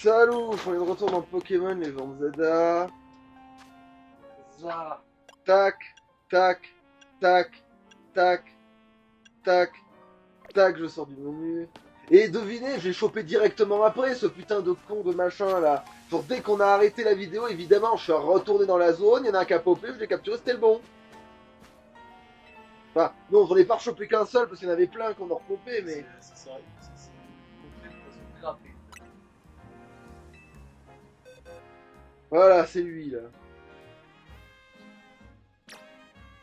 Salut, on est de retour dans Pokémon Legends Zelda. Ça. Tac, tac, tac, tac, tac, tac, je sors du menu. Et devinez, j'ai chopé directement après ce putain de con de machin là. Genre dès qu'on a arrêté la vidéo, évidemment, je suis retourné dans la zone, il y en a un qui a popé, je l'ai capturé, c'était le bon. Enfin, non, j'en ai pas chopé qu'un seul parce qu'il y en avait plein qu'on a repopé, mais... C'est vrai, c'est une poisson grappée. Voilà, c'est lui là.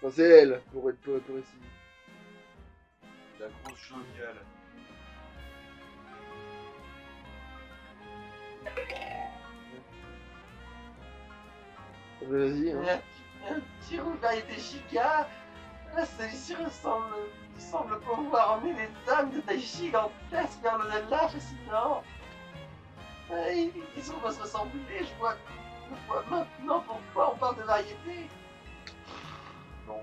Enfin, c'est elle, pour être précis. La grosse joviale. Vas-y, hein. Un petit rouge variété Chica. Celui-ci semble pouvoir emmener les âmes de taille gigantesque vers l'au-delà fascinant. Ils semblent se ressembler, je vois maintenant pourquoi on parle de variété. Non.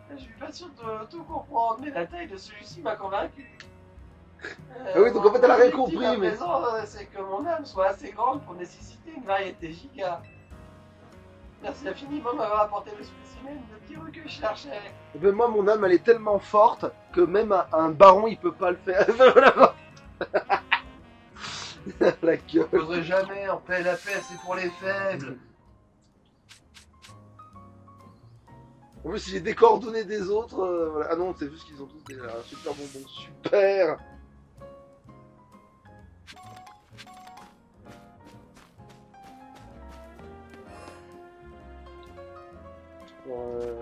Je suis pas sûr de tout comprendre, mais la taille de celui-ci m'a convaincu. Ah oui, donc en fait elle a rien compris, à mais... présent, c'est que mon âme soit assez grande pour nécessiter une variété giga. Merci infiniment de m'avoir apporté le spécimen de petit rouge que je cherchais. Et ben moi, mon âme, elle est tellement forte que même un baron, il peut pas le faire. La Je gueule. n'oserai jamais en paix la paix, c'est pour les faibles. En plus, il est des coordonnées des autres. Voilà. Ah non, c'est juste qu'ils ont tous des un super bonbon. Super.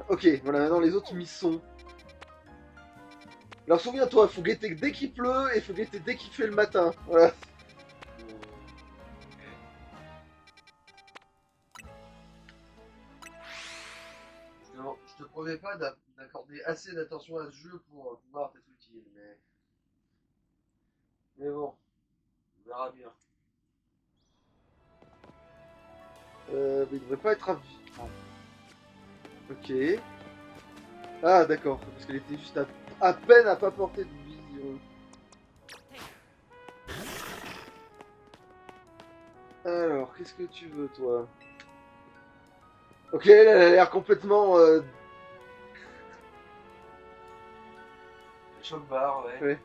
Ok, voilà, maintenant les autres missons. Alors souviens-toi, faut guetter dès qu'il pleut et faut guetter dès qu'il fait le matin. Voilà. Je te promets pas d'accorder assez d'attention à ce jeu pour pouvoir t'être utile, mais bon, on verra bien. Mais il devrait pas être à vie. Ok. Ah d'accord, parce qu'elle était juste à peine à pas porter de vision. Alors, qu'est-ce que tu veux, toi? Ok, elle a l'air complètement... Choc-barre, ouais. Ouais.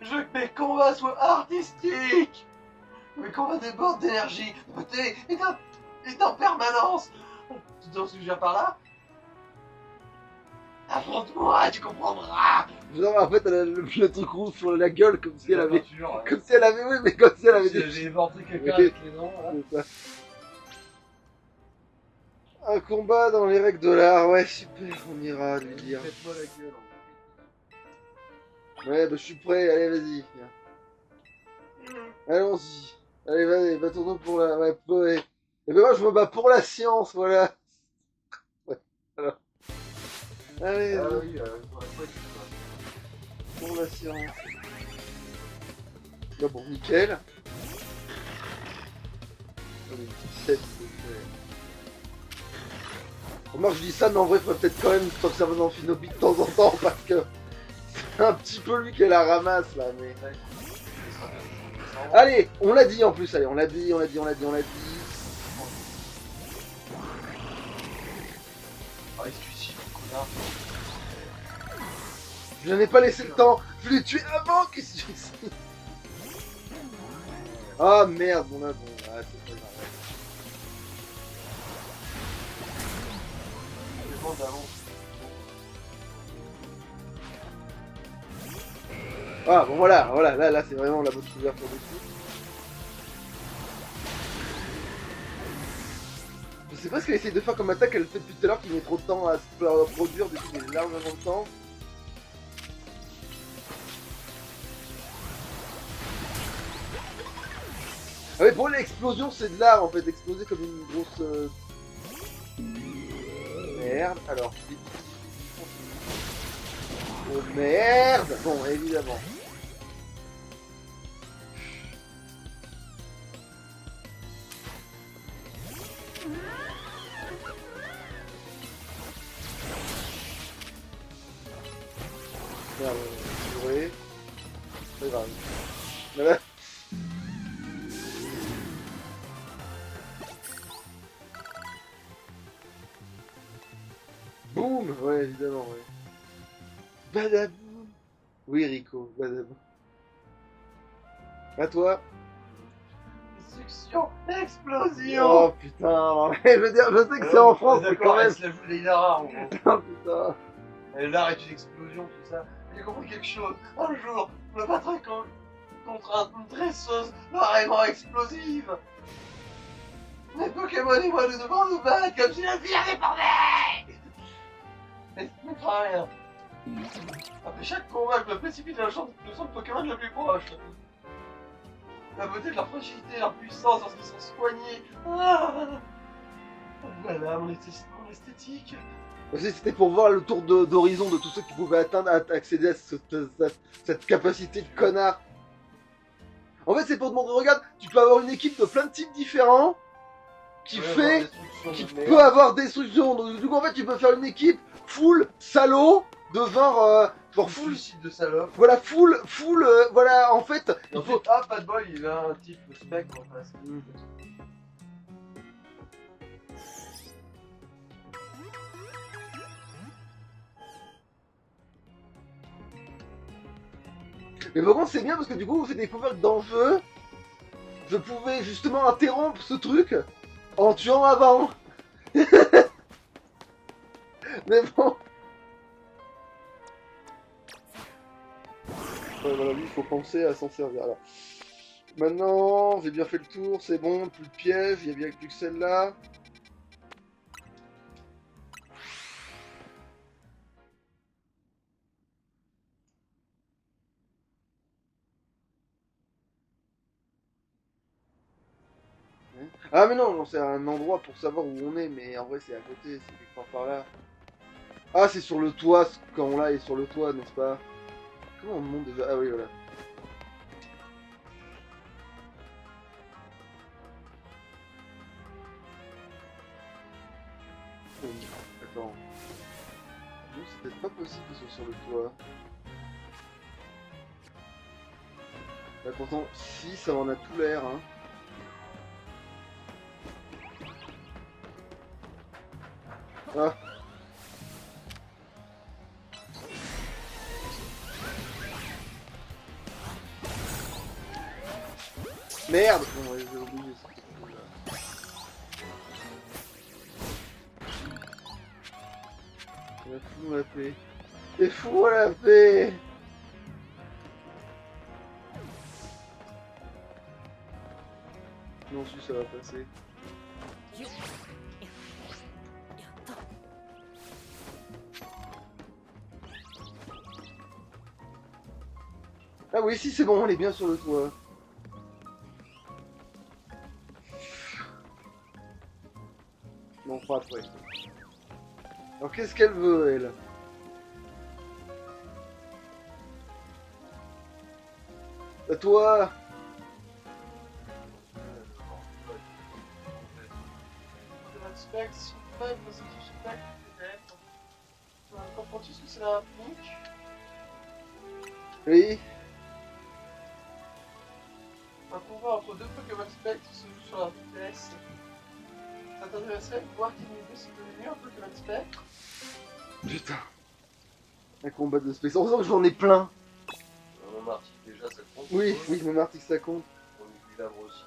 Je veux que mes combats soient artistiques. Mes combats débordent d'énergie, de beauté et d'en permanence. Tu t'en souviens par là? Affronte-moi, tu comprendras. Genre, en fait, elle a le truc rouge sur la gueule, comme si elle avait... Peinture, Comme si elle avait... Oui, mais comme si elle avait si des... j'ai éventré quelqu'un Ok. avec les dents, là. C'est ça. Un combat dans les règles de l'art, ouais, super, on ira lui dire. Faites-moi la gueule. Ouais, bah je suis prêt, allez, vas-y. Allons-y. Allez, vas-y, battons-nous pour la... Ouais, ouais. Et ben moi, je me bats pour la science, voilà. Ouais, alors. Allez, Ah vas-y, oui, j'aurais pas dit ça. pour la science. Là, bon, nickel. Allez, une petite tête, s'il te plaît. Remarque, je dis ça, mais en vrai, il faudrait peut-être quand même s'observer dans Finobi de temps en temps, parce que c'est un petit peu lui qui la ramasse, là, mais... Allez, on l'a dit en plus, allez, on l'a dit. Ah, il se suicide, connard. Je n'en ai pas laissé le temps, je l'ai tué avant qu'il se suicide. Ah merde, bon là, bon, ah, c'est pas grave. Les bandes d'avant. Ah bon voilà, là c'est vraiment la bonne couverture de tout. Je sais pas ce qu'elle essaye de faire comme attaque, elle fait depuis tout à l'heure qu'il met trop de temps à se produire, du coup il est largement de temps. Ah mais pour l'explosion c'est de l'art en fait, exploser comme une grosse... Merde, alors... Oh merde. Bon, évidemment. Merde, ouais. C'est grave. Voilà. ouais. Badabou. Oui, Rico, badabou. À toi. Destruction, explosion. Oh putain, je veux dire, je sais que c'est en France, mais quand D'accord, même. elle se la joue des Lara, en gros. Oh putain. Et l'art est une explosion, tout ça. J'ai compris quelque chose. Un jour, je me battrai contre une dresseuse vraiment explosive. Mes Pokémon et moi, nous devons nous battre comme si la vie avait parlé. Mais crains rien. Après chaque combat, je me précipite dans le centre Pokémon le plus proche. La beauté de leur fragilité, leur puissance lorsqu'ils sont soignés. Ah, voilà mon esthétique. Aussi, c'était pour voir le tour d'horizon de tous ceux qui pouvaient accéder à cette capacité de connard. En fait, c'est pour te montrer, regarde, tu peux avoir une équipe de plein de types différents qui peut avoir destruction. Donc, du coup, en fait, tu peux faire une équipe full salaud de genre full. Suicide de salope. Voilà, voilà, en fait. Et ensuite, ah, pas de bol, il y a un type spectre en face. Mais par contre, c'est bien parce que du coup, j'ai découvert que dans le jeu, je pouvais justement interrompre ce truc en tuant avant. Mais bon. Ouais, voilà, lui, il faut penser à s'en servir. Alors, maintenant, j'ai bien fait le tour, c'est bon, plus de pièges, il y a bien plus que celle-là. Ah mais non, c'est un endroit pour savoir où on est, mais en vrai c'est à côté, c'est quelque part par là. Ah c'est sur le toit, quand on là est sur le toit, n'est-ce pas? Comment on monte déjà? Ah oui voilà. Attends. Non, c'est peut-être pas possible qu'ils soient sur le toit. Là pourtant, si ça en a tout l'air, hein. Ah. Merde! Bon, ouais, j'ai oublié ça. Fous-moi la paix. Et fous-moi la paix! Non, si ça va passer. Ah oui, si c'est bon, on est bien sur le toit. Non, pas après. Alors qu'est-ce qu'elle veut, elle? À toi! Spectre, spectre, spectre, peut-être. Comprends-tu ce que cela implique? Oui? Un combat entre deux Pokémon spectres se joue sur la vitesse. Ça t'intéresserait de voir qui négocie le mieux un Pokémon spectre? Putain. Un combat de space. On sent que j'en ai plein. Mon Marty, déjà, ça compte. Oui, oui, mon article ça compte. On équilibre aussi.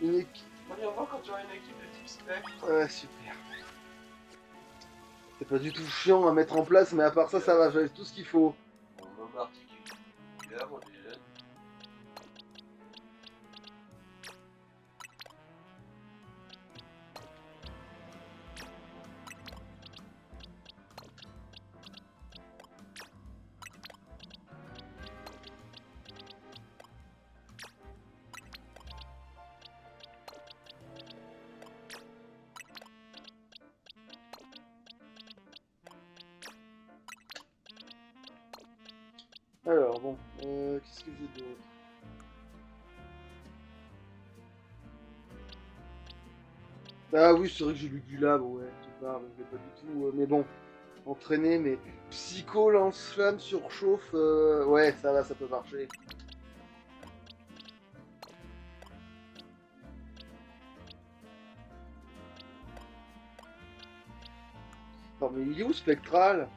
Une équipe. On y revoit quand tu auras une équipe de type spectre. Ouais, super. C'est pas du tout chiant à mettre en place, mais à part ça, ça va, j'avais tout ce qu'il faut. Mon Marty qui équilibre déjà. Alors, bon, qu'est-ce que j'ai d'autre? Ah oui, c'est vrai que j'ai lu du lab, ouais, tu parles, je l'ai pas du tout, mais bon, entraîné, mais psycho, lance-flamme, surchauffe, ouais, ça va, ça peut marcher. Attends, mais il est où Spectral?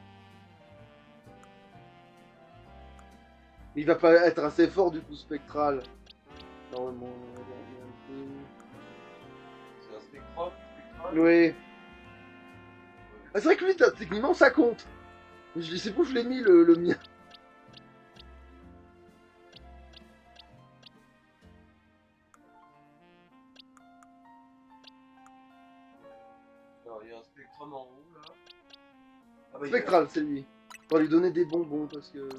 Il va pas être assez fort du coup spectral. Normalement. C'est un spectrum. Oui. Ah, c'est vrai que lui, techniquement, ça compte. Je sais pas où je l'ai mis le mien. Alors, il y a un spectrum en haut, là. Ah bah, Spectral, c'est lui. On va lui donner des bonbons parce que.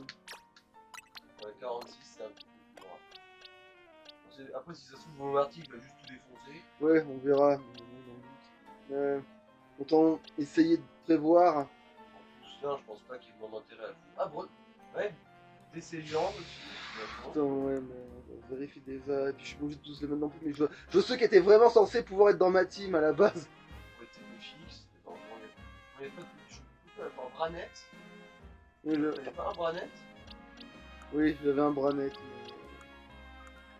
il y a 46, c'est un peu plus fort. Après, si ça se trouve, mon article va juste tout défoncer. Ouais, on verra. Autant essayer de prévoir. En plus, là, je pense pas qu'il y ait vraiment intérêt à le foutre. Ah, bon, ouais, des Céliandes aussi. Putain, ouais, mais on vérifie déjà. Et puis je suis pas obligé de tous les mettre non plus. Mais je veux ceux qui étaient vraiment censés pouvoir être dans ma team à la base. Ouais, c'est le fixe. On n'est pas tout. Attends, Branette. Oui, Il n'y avait pas un Branette. oui, j'avais un branet.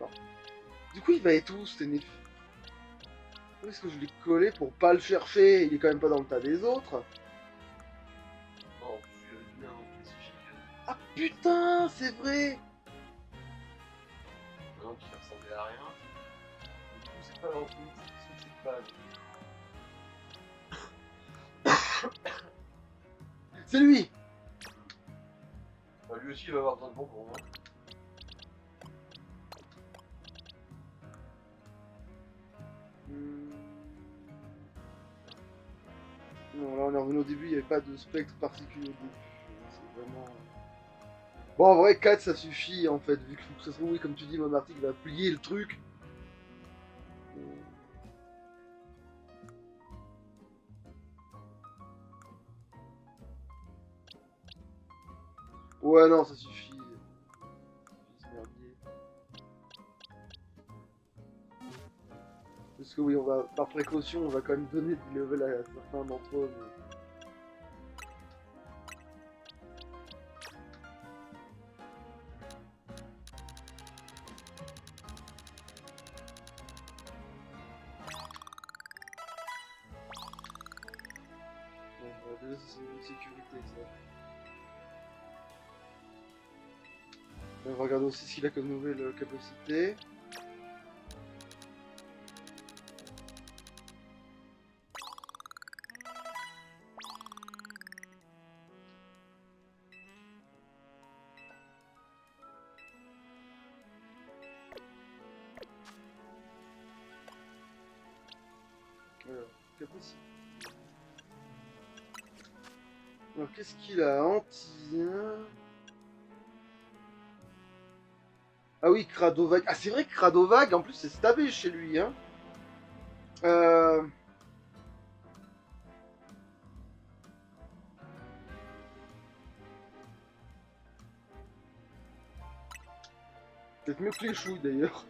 Mais... Du coup, il va être où, c'était Nef? Où est-ce que je l'ai collé pour pas le chercher? Il est quand même pas dans le tas des autres. Non, en plus, il avait donné un nom spécifique. Ah putain, c'est vrai! Un nom qui ressemblait à rien. Du coup, c'est pas dans le truc, c'est pas. C'est lui! Bah, lui aussi, il va avoir besoin de bonbons. Hein. Non, là on est revenu au début, il n'y avait pas de spectre particulier au début. C'est vraiment. Bon, en vrai, 4 ça suffit en fait, vu que ça se trouve, oui, comme tu dis, mon article va plier le truc. Ouais, non, ça suffit. Parce que oui, on va, par précaution, on va quand même donner du level à certains d'entre eux. Mais... Bon, déjà, ça c'est une sécurité, ça. On va regarder aussi ce qu'il a comme nouvelle capacité. Capacité. Alors, qu'est-ce qu'il a? Antien. Ah oui, Cradovag. Ah, c'est vrai que Cradovag, en plus, c'est stabé chez lui, hein. Euh... Peut-être mieux que les chouilles, d'ailleurs.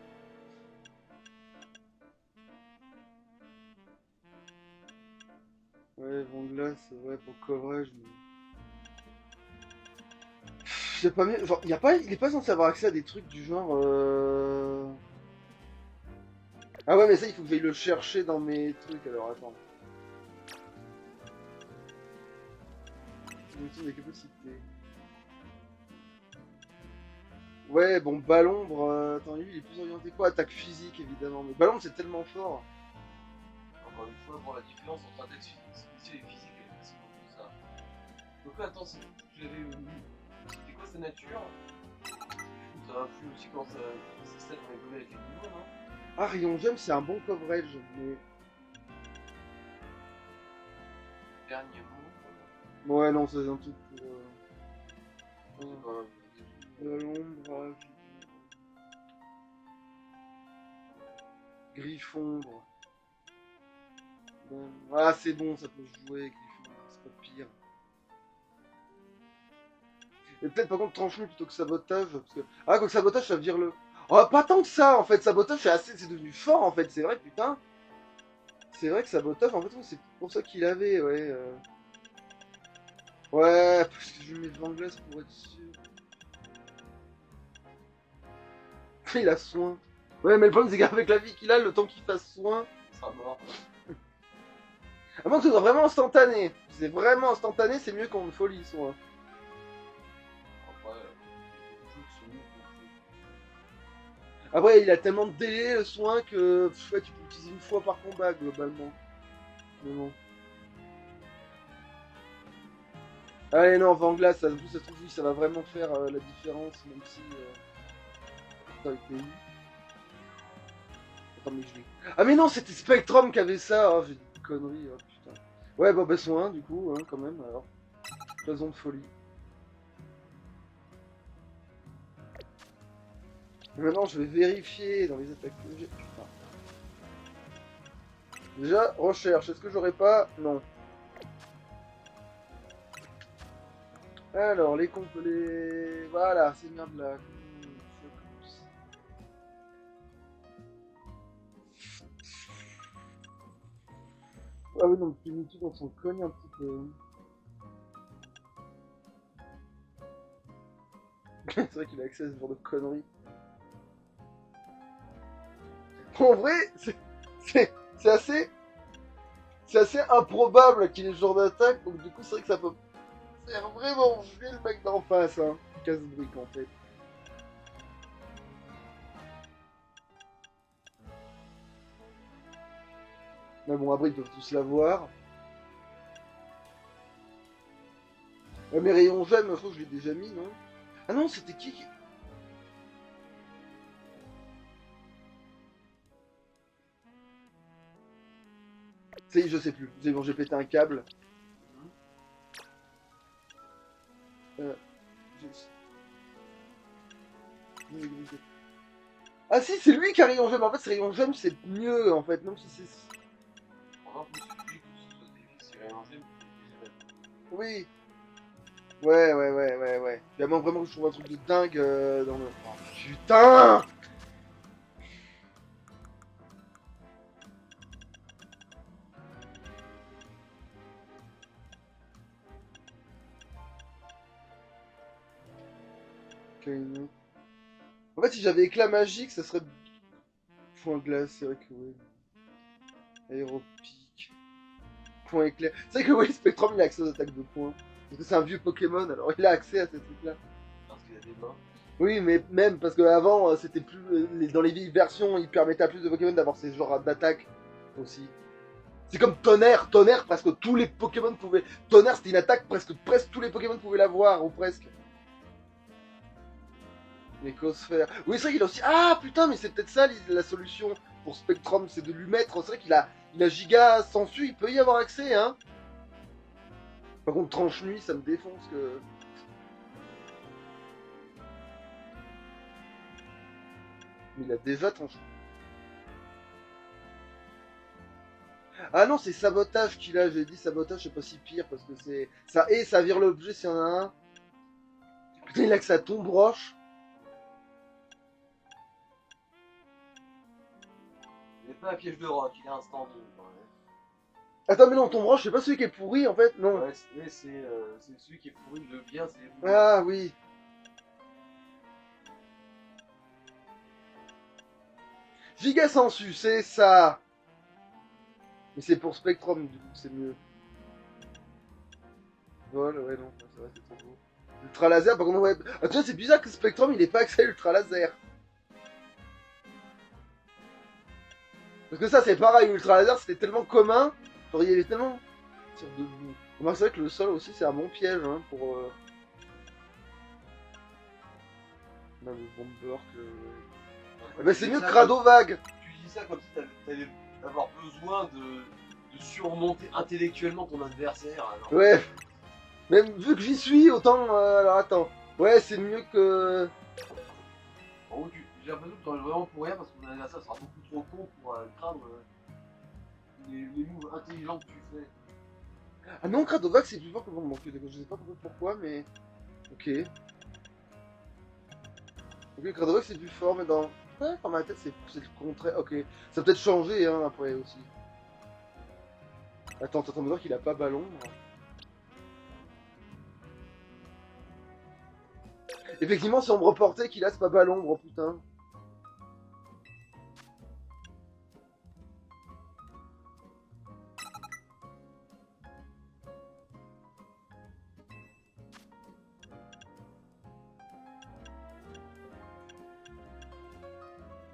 Ouais, Vanglas, ouais, pour le coverage, mais... Je sais pas mieux... Genre, il est pas censé avoir accès à des trucs du genre... Ah ouais, mais ça, il faut que j'aille le chercher dans mes trucs, alors attends. Des capacités. Ouais, bon, Ballombre, attends, lui, il est plus orienté quoi? Attaque physique, évidemment. Mais Ballombre, c'est tellement fort. Encore une fois, pour la différence entre attaque spéciale et physique, elle est facile en tout ça. Donc là, attends, j'avais c'était quoi sa nature? Ça influe aussi quand ça stats vont évoluer avec les niveaux, non? Ah, Rion Gem, c'est un bon coverage, mais... Dernier mot. Ouais, non, c'est un truc pour... C'est quand même. L'ombre... Griffondre. Bon. Ah, c'est bon, ça peut se jouer, Griffondre, c'est pas pire. Et peut-être par contre tranche-nu plutôt que sabotage, parce que... Ah, quoi que sabotage, ça vire le... Oh, pas tant que ça, en fait, sabotage, c'est devenu fort, en fait, c'est vrai, putain. C'est vrai que sabotage, en fait, c'est pour ça qu'il avait, ouais. Ouais, parce que je mets Vanglas pour être sûr. Il a soin. Ouais, mais le problème, c'est qu'avec la vie qu'il a, le temps qu'il fasse soin... Il sera mort. À moins que ce soit vraiment instantané. Si c'est vraiment instantané, c'est mieux qu'en folie, soin. Après, les jeux qui sont mis Après, il a tellement de délai, le soin, que ouais, tu peux l'utiliser une fois par combat, globalement. Mais bon. Allez, non, Vent Glace, ça, ça se trouve, oui, ça va vraiment faire la différence, même si ça a été eu. Attends, mais je l'ai. Ah, mais non, c'était Spectrum qui avait ça! Oh, j'ai dit une connerie, oh putain. Ouais, bah, soin, du coup, hein, quand même, alors. Raison de folie. Maintenant, je vais vérifier dans les attaques que j'ai. Putain. Déjà, recherche. Est-ce que j'aurais pas. Non. Alors, les. Voilà, c'est bien de la. Ah oui, donc Primitive, on s'en cogne un petit peu. C'est vrai qu'il a accès à ce genre de conneries. En vrai, c'est assez. C'est assez improbable qu'il ait ce genre d'attaque, donc du coup, c'est vrai que ça peut faire vraiment jouer le mec d'en face, hein. Casse-brique en fait. Mais bon, après, ils peuvent tous l'avoir. Ouais, mais Rayon Gemme, je crois que je l'ai déjà mis, non? Ah non, c'était qui? C'est, je sais plus. C'est bon, j'ai pété un câble. Euh, je- Ah si, c'est lui qui a Rayon Gemme. En fait, c'est Rayon Gemme, c'est mieux, en fait. Même si c'est... Par exemple, celui que ce soit des c'est rien qui est Oui. Ouais. Il y a vraiment que je trouve un truc de dingue dans le... Oh, putain! Ok. En fait, si j'avais éclat magique, ça serait... Point glace, c'est vrai que oui. Aéropique. Point éclair. C'est vrai que oui, Spectrum, il a accès aux attaques de points. Parce que c'est un vieux Pokémon, alors il a accès à ces trucs-là. parce qu'il a des mains. Oui, mais même parce qu'avant, c'était plus. Dans les vieilles versions, il permettait à plus de Pokémon d'avoir ces genres d'attaques aussi. C'est comme Tonnerre. Tonnerre, presque tous les Pokémon pouvaient. Tonnerre, c'était une attaque, presque tous les Pokémon pouvaient l'avoir, ou presque. L'écosphère. Oui, c'est vrai qu'il a aussi. Ah putain, mais c'est peut-être ça la solution pour Spectrum, c'est de lui mettre. C'est vrai qu'il a giga sensu, il peut y avoir accès, hein. Par contre, tranche nuit, ça me défonce que. Mais il a déjà tranché. Ah non, c'est sabotage qu'il a. J'ai dit sabotage, c'est pas si pire parce que c'est. Ça et ça vire l'objet s'il y en a un. Putain, il a que ça tombe roche. Il n'est pas un piège de rock, il est un standing. Attends, mais non, tombe roche, c'est pas celui qui est pourri en fait, non. Ouais, c'est celui qui est pourri, le bien, c'est les boules. Ah oui. Giga sensu, c'est ça. Mais c'est pour Spectrum, du coup, c'est mieux. Vol, ouais, non, ça va, c'est trop beau. Ultra laser, par contre, ouais. Ah, tu vois, c'est bizarre que Spectrum il ait pas accès à Ultra laser. Parce que ça, c'est pareil, Ultra laser c'était tellement commun. Genre, il y avait tellement. Tire debout. Moi, c'est vrai que le sol aussi, c'est un bon piège, hein, pour. Non, le Bomber que. Eh ben, c'est mieux que Cradovague. Tu dis ça comme si t'allais avoir besoin de surmonter intellectuellement ton adversaire. Alors. Ouais. Même vu que j'y suis, autant. Alors, attends. Ouais, c'est mieux que. En gros, j'ai l'impression que t'en es vraiment pour rien parce que ton adversaire sera beaucoup trop con pour craindre les moves intelligents que tu fais. Ah non, Cradovague, c'est plus fort que le Bomber. Je sais pas pourquoi, mais. Ok. Ok, Cradovague, c'est plus fort, mais dans. Ouais, dans ma tête, c'est le contraire. Ok. Ça a peut-être changé, hein, après aussi. Attends, t'es en train de me dire qu'il a pas ballon. Effectivement, si on me reportait qu'il a ce pas ballon, oh putain.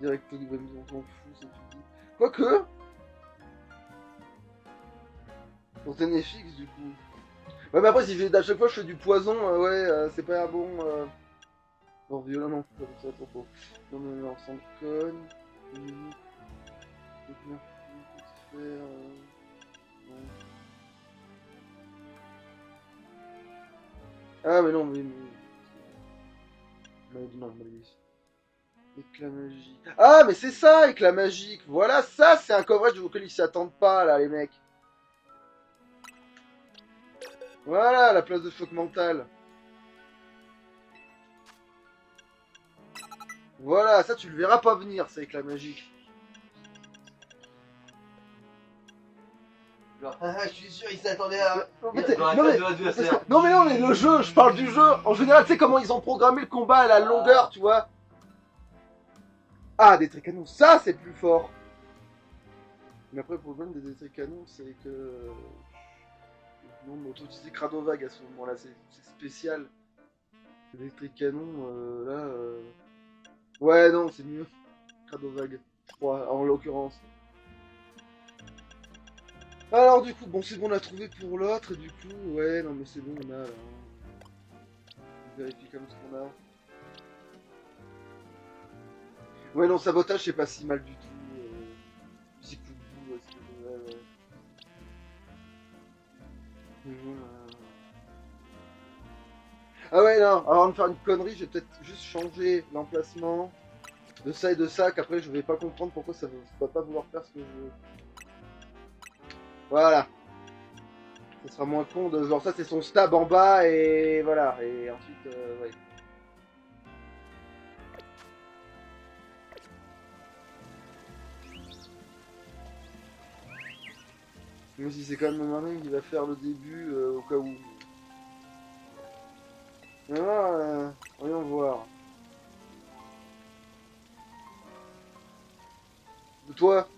Direct, ouais, mais on s'en fout, ça tu dis. Quoique... Pour Ténéfix, du coup. Ouais, mais après, si à chaque fois je fais du poison, c'est pas un bon... Non, violent, non, ça va trop faux. Non, mais non, sans conne... Minute... Faire... Non. Ah, mais non, non, mais... Éclat magique. Ah, mais c'est ça, éclat magique. Voilà, ça, c'est un coverage auquel ils s'y attendent pas, là, les mecs. Voilà, la place de choc mental. Voilà, ça, tu le verras pas venir, ça, éclat magique. Genre, je suis sûr, ils s'attendaient à. Non, Il y mais, a dans la non, classe mais- de parce que- l'adversaire. non, mais non, mais le jeu, je parle du jeu. En général, tu sais comment ils ont programmé le combat à la longueur, tu vois. Ah, des tricanons, ça, c'est plus fort. Mais après, le problème des tricanons, c'est que... Non, mais auto utiliser Cradovag à ce moment-là, c'est spécial. Les tricanons, Ouais, non, c'est mieux. Cradovag, je crois, en l'occurrence. Alors, du coup, bon, c'est bon, on a trouvé pour l'autre, et du coup, ouais, non, mais c'est bon, on a, là. On vérifie comme ce qu'on a. Ouais, non, sabotage, c'est pas si mal du tout. Petit coup de boue, ouais. Ah ouais, non, avant de faire une connerie, je vais peut-être juste changer l'emplacement de ça et de ça, qu'après je vais pas comprendre pourquoi ça va pas vouloir faire ce que je veux. Voilà. Ce sera moins con de genre ça c'est son stab en bas et voilà. Et ensuite, ouais. Même si c'est quand même un qui va faire le début au cas où. Voilà, voyons voir. De toi?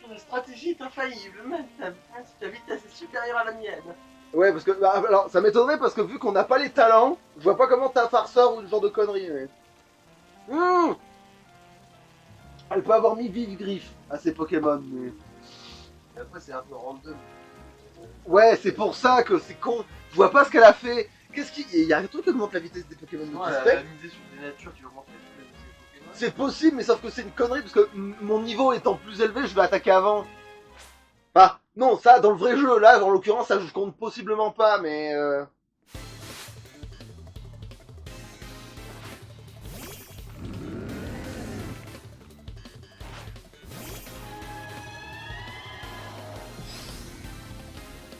Ton stratégie est infaillible, même ta vitesse est supérieure à la mienne. Ouais, parce que. Bah, alors, ça m'étonnerait parce que vu qu'on n'a pas les talents, je vois pas comment t'as un farceur ou ce genre de conneries, mais. Elle peut avoir mis vive griffe à ses Pokémon, mais. Et après, c'est un peu random. Ouais, c'est pour ça que c'est con. Je vois pas ce qu'elle a fait. Qu'est-ce qu'il y a un truc qui augmente la vitesse des Pokémon de Non, tout elle a spectre. misé sur des natures qui augmentent la vitesse de ses Pokémon. C'est possible, mais sauf que c'est une connerie parce que mon niveau étant plus élevé, je vais attaquer avant. Bah, non, ça dans le vrai jeu, là, en l'occurrence, ça je compte possiblement pas, mais.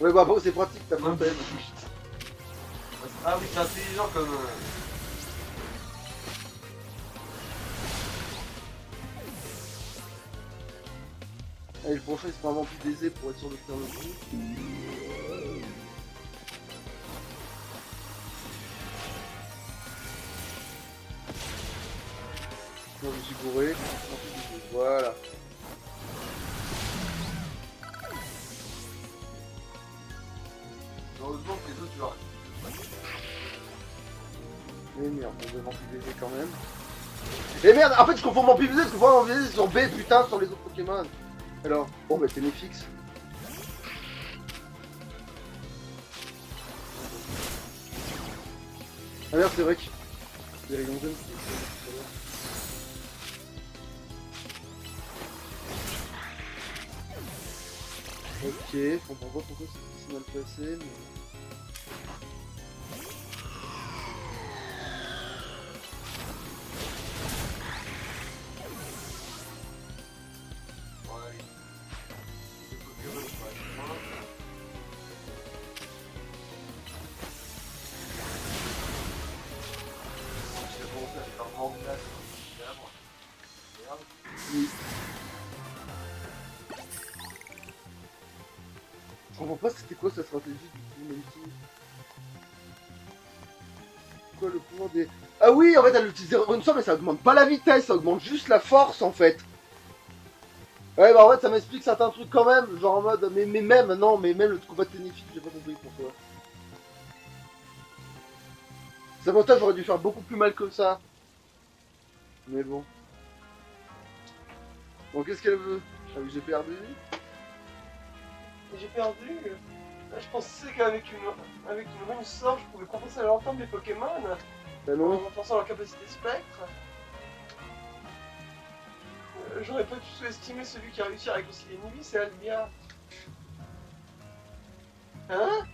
Ouais, bah, bon, c'est pratique, t'as Non, fontaine. Ah oui, c'est intelligent comme. Allez, le prochain, il se prend un plus d'aisé pour être sûr de faire le coup. Non, je me suis bourré. Voilà. Heureusement que les autres, tu vois. Et merde, on devait m'empiler quand même. Et merde, en fait je confonds m'empiler parce que moi m'empiler c'est sur B putain sur les autres Pokémon. Alors, bon bah c'est mes fixes. Ah merde c'est vrai que... Les rayons jaunes Ok, je comprends pas pourquoi c'est si mal passé, mais... Ouais, les Pokémon, je vois. Je vais commencer à faire grand glace. Merde. Oui. Je comprends pas c'était quoi sa stratégie du coup, même si... Quoi le pouvoir des... Ah oui, en fait elle utilise Runestone mais ça augmente pas la vitesse, ça augmente juste la force en fait. Ouais bah en fait ça m'explique certains trucs quand même, genre en mode... Mais même, non, mais même le combat de Ténéfique, j'ai pas compris pourquoi. Sabotage j'aurais dû faire beaucoup plus mal que ça. Mais bon. Bon, qu'est-ce qu'elle veut? Ah oui, j'ai perdu. Et j'ai perdu. Je pensais qu'avec une rune sort, je pouvais compenser l'ensemble des Pokémon Bah en non. renforçant leur capacité spectre. J'aurais pas dû sous-estimer celui qui a réussi à réconcilier Nivis et Albia. Hein?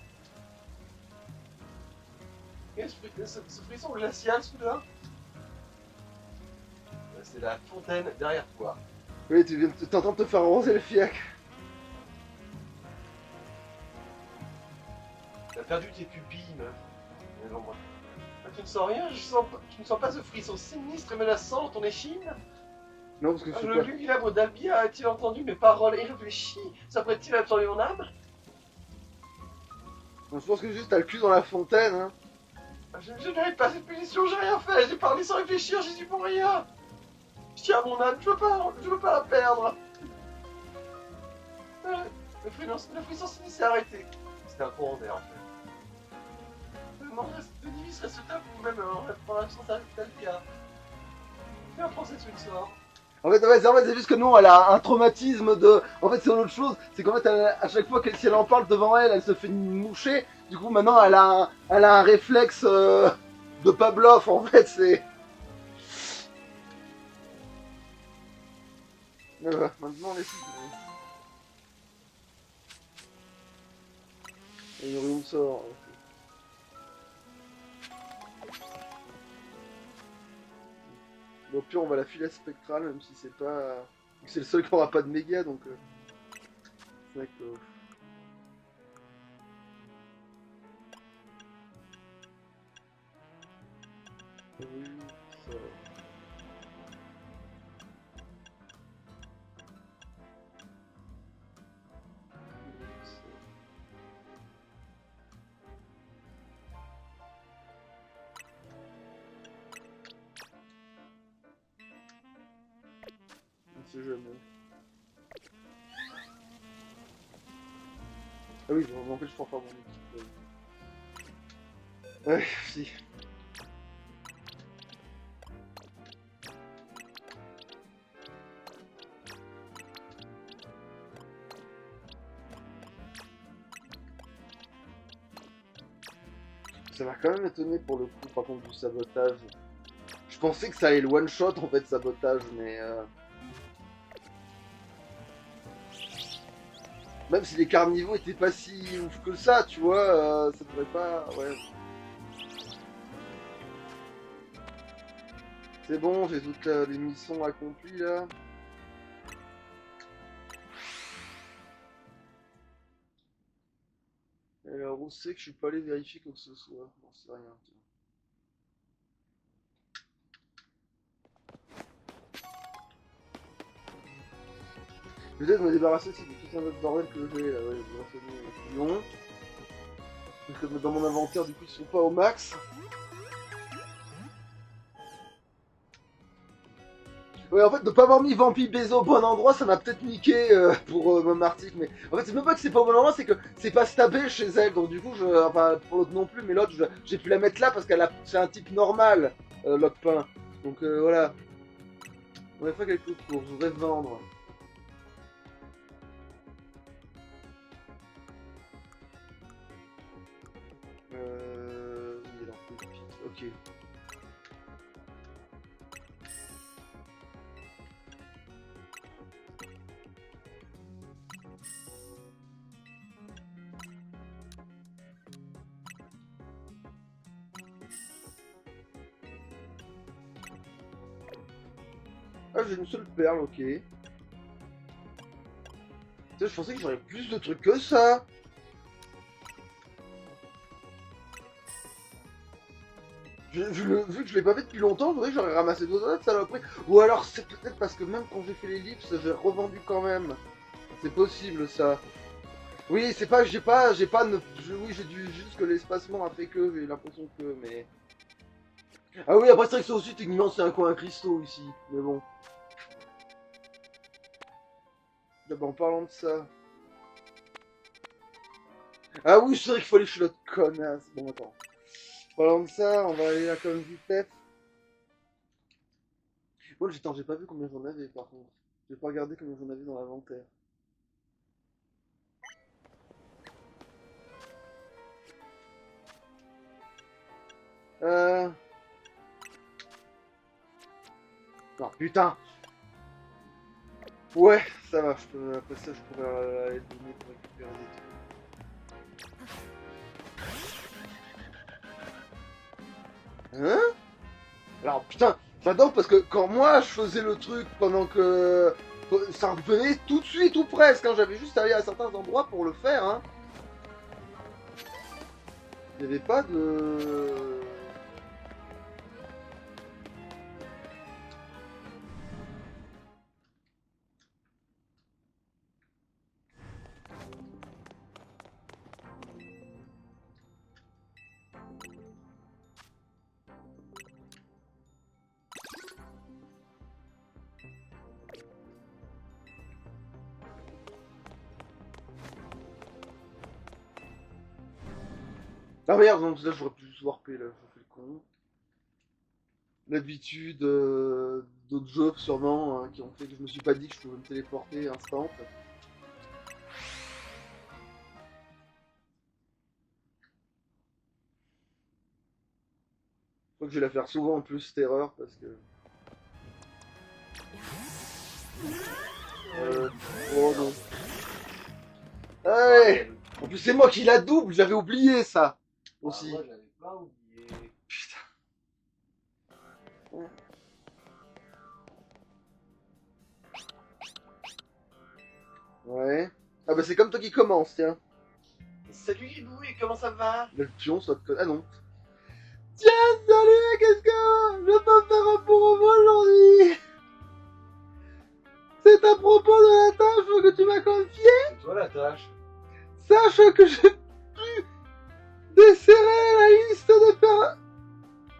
Et ce frisson glacial soudain? C'est la fontaine derrière toi. Oui, t'es en train de te faire arroser le fiac. T'as perdu tes pupilles, meuf. Mais non, moi. Tu ne sens rien? Tu ne sens pas ce frisson sinistre et menaçant dans ton échine? Non, parce que je sais Le pas. lugubre d'Albia a-t-il entendu mes paroles et réfléchi? S'apprête-t-il à absorber mon âme? Bon, je pense que juste t'as le cul dans la fontaine, hein. Je n'arrive pas à cette punition, j'ai rien fait, j'ai parlé sans réfléchir, j'y suis pour rien. Je tiens à mon âme, je veux pas la perdre. Le frisson sinistre s'est arrêté. C'était un courant d'air en fait. Non, le Nivis reste stable ou même en l'absence d'Albia. Viens prendre cette une sort. En fait, ouais, c'est juste que nous, elle a un traumatisme de. En fait, c'est autre chose. C'est qu'en fait, à chaque fois si elle en parle devant elle, elle se fait moucher. Du coup, maintenant, elle a un réflexe de Pavlov. En fait, c'est. Maintenant, on est. Et il me sort. Bon, au pire, on va la filer spectrale, même si c'est pas. C'est le seul qui aura pas de méga, donc. C'est vrai que. Oui, ça. On sait jamais. Ah oui, en fait, je prends pas mon équipe. Ouais, si. Ça m'a quand même étonné pour le coup, par contre, du sabotage. Je pensais que ça allait le one-shot en fait, sabotage, mais. Même si les carnivaux étaient pas si ouf que ça, tu vois, ça devrait pas. Ouais. C'est bon, j'ai toutes les missions accomplies là. Et alors, où c'est que je suis pas allé vérifier quoi que ce soit? J'en sais rien. Tiens. Peut-être me débarrasser aussi de tout un autre bordel que j'ai là, ouais, je vais renseigner les pions. Parce que dans mon inventaire, du coup, ils sont pas au max. Ouais, en fait, de pas avoir mis Vampi Bezo au bon endroit, ça m'a peut-être niqué pour mon article. Mais en fait, c'est même pas que c'est pas au bon endroit, c'est que c'est pas stabé chez elle. Donc, du coup, enfin, pour l'autre non plus, mais l'autre, j'ai pu la mettre là parce c'est un type normal, l'autre pain. Donc, voilà. On va faire quelques tours, je voudrais vendre. Oui, alors, ok. Ah, j'ai une seule perle, ok. Putain, je pensais que j'aurais plus de trucs que ça. Vu que je l'ai pas fait depuis longtemps, je voudrais que j'aurais ramassé 2 autres saloperies. Ou alors c'est peut-être parce que même quand j'ai fait l'ellipse, j'ai revendu quand même. C'est possible ça. Oui, c'est pas, oui, j'ai dû juste que l'espacement a fait que, j'ai l'impression que, mais. Ah oui, après c'est vrai que ça aussi, techniquement, c'est un coin à cristaux ici. Mais bon. D'abord, en parlant de ça. Ah oui, c'est vrai qu'il faut aller chez l'autre connasse. Bon, attends. En parlant de ça, on va aller là comme vitesse. Moi, j'ai pas vu combien j'en avais, par contre. J'ai pas regardé combien j'en avais dans l'inventaire. Euh... Non, putain. Ouais, ça va, après ça, je pourrais aller donner pour récupérer des trucs. Hein? Alors, putain, j'adore parce que quand moi, je faisais le truc pendant que... Ça revenait tout de suite ou presque, hein. J'avais juste à aller à certains endroits pour le faire, hein. Il n'y avait pas de... Ah merde, donc là, j'aurais pu juste warper, là, je fais le con. L'habitude d'autres jeux, sûrement, hein, qui ont fait que je me suis pas dit que je pouvais me téléporter instant. Je crois que je vais la faire souvent en plus, cette erreur, parce que... Oh non. Hey, en plus, c'est moi qui la double, j'avais oublié ça aussi. Moi, j'avais pas oublié. Putain. Ouais. Ah bah c'est comme toi qui commence, tiens. Salut Ribou, et comment ça va? Le pion, ça te... Ah non. Tiens, salut, qu'est-ce que... Je peux faire pour moi aujourd'hui. C'est à propos de la tâche que tu m'as confiée. C'est toi la tâche. Sache que j'ai pu desserrer la liste de personnes...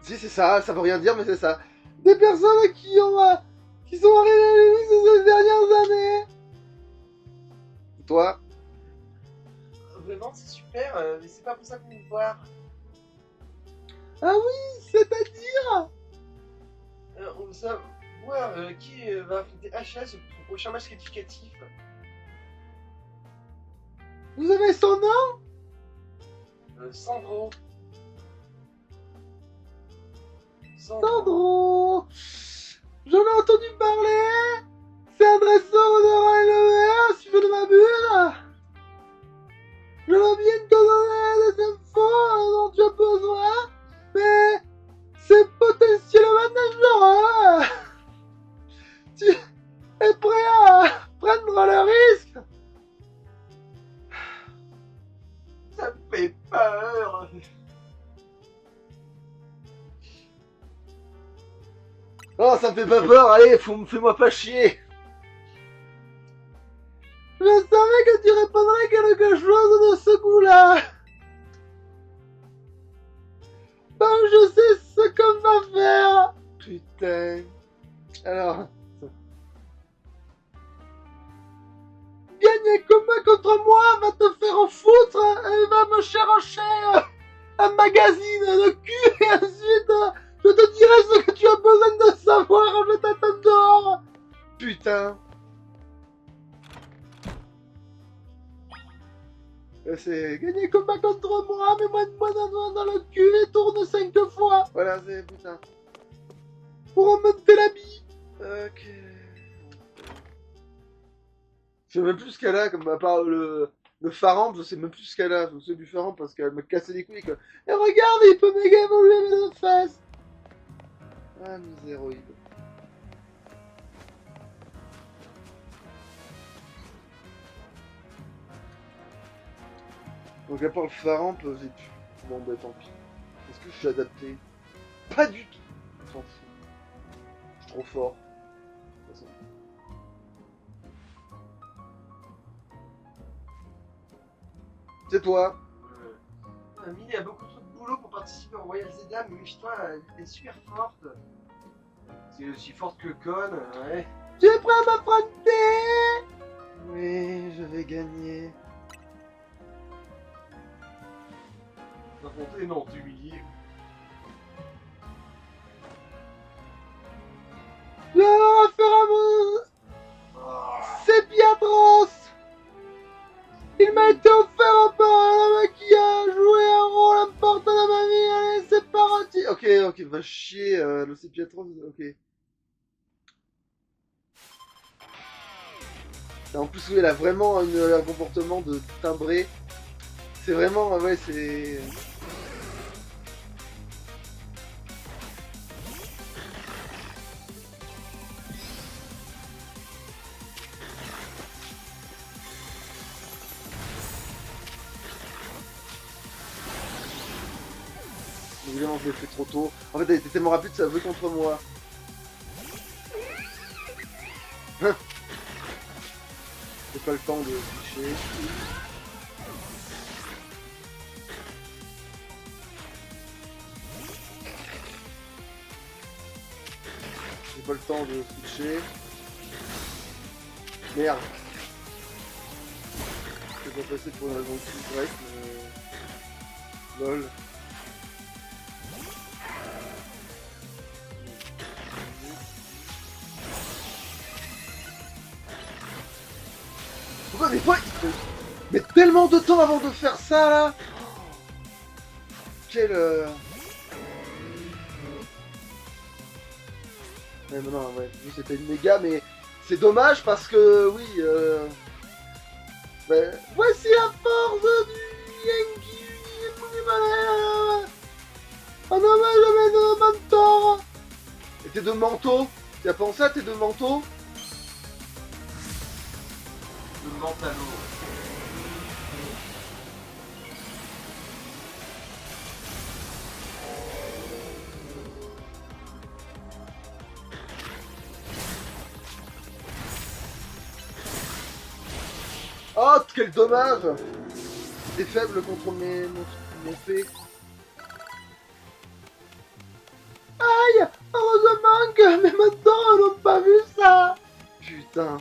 Si, c'est ça veut rien dire, mais c'est ça. Des personnes qui sont arrivées à la liste ces dernières années. Toi? Vraiment, c'est super, mais c'est pas pour ça qu'on veut voir. Ah oui, c'est-à-dire? On veut savoir qui va affronter HS au prochain match qualificatif. Vous avez son nom? Sandro. Sandro. J'en ai entendu parler. C'est un dresseur de rang élevé, si je ne m'abuse. Je veux bien te donner des infos dont tu as besoin, mais c'est potentiellement dangereux. Tu es prêt à prendre le risque? Ça me fait peur. Oh, ça me fait pas peur, allez, fais-moi pas chier. Je savais que tu répondrais quelque chose de ce goût-là. Ben, je sais ce qu'on va faire. Putain. Alors... Gagner combat contre moi va te faire foutre et va me chercher un magazine de cul et ensuite je te dirai ce que tu as besoin de savoir, je t'attends dehors. Putain. C'est gagner combat contre moi, mais moi de moi dans le cul et tourne 5 fois. Voilà, c'est putain. Pour remonter la bille. Ok. Je sais même plus ce qu'elle a, comme à part le phare, je sais même plus ce qu'elle a. Je sais du phare parce qu'elle me cassait les couilles. Quoi. Et regarde, il peut méga évoluer mes deux faces. Ah, miséroïde. Donc à part le phare, j'ai pu. Bon bah tant pis. Est-ce que je suis adapté? Pas du tout. On s'en fout. Je suis trop fort. De toute façon. C'est toi. Mille a beaucoup trop de boulot pour participer au Royal Zeda, mais méfie-toi, elle est super forte. C'est aussi forte que conne, ouais. Tu es prêt à m'affronter? Oui, je vais gagner. Affronter, non, t'humilier. J'ai affaire à mon... C'est Piatros. Il m'a été offert par un mec qui a joué un rôle important dans ma vie. Allez, c'est parti. Ok, va chier, le c'est Piatros, ok. Et en plus, oui, elle a vraiment un comportement de timbré. C'est vraiment, ouais, c'est... Évidemment, je l'ai fait trop tôt. En fait, elle était tellement rapide, ça veut contre moi. Hein. J'ai pas le temps de switcher. J'ai pas le temps de switcher. Merde. Je vais pas passer pour une raison de direct, mais... Lol. Pourquoi des fois il met tellement de temps avant de faire ça là? Quel Ouais, mais non, ouais, c'était une méga, mais c'est dommage parce que oui, voici la force du Yankee Unimalaya. Un hommage à mes deux mentors. Et tes deux manteaux? Tu as pensé à tes deux manteaux? Le mentalo. Oh, quel dommage! T'es faible contre mon P. Aïe! Heureusement que mes mentors n'ont pas vu ça! Putain.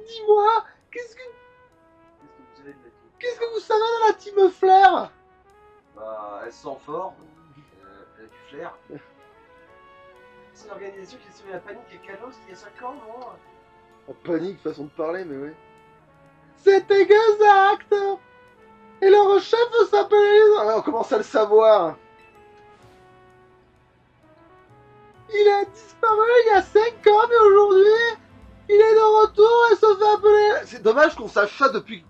Dis-moi, qu'est-ce que vous savez de la team Flair? Bah, elle se sent fort. Elle a du flair. C'est une organisation qui a sauvé la panique et Kalos il y a 5 ans, non? En panique, façon de parler, mais oui. C'est exact! Et leur chef s'appelle... Ah, on commence à le savoir. Il a disparu il y a 5 ans, mais aujourd'hui, il est de retour et se fait appeler... C'est dommage qu'on sache ça depuis...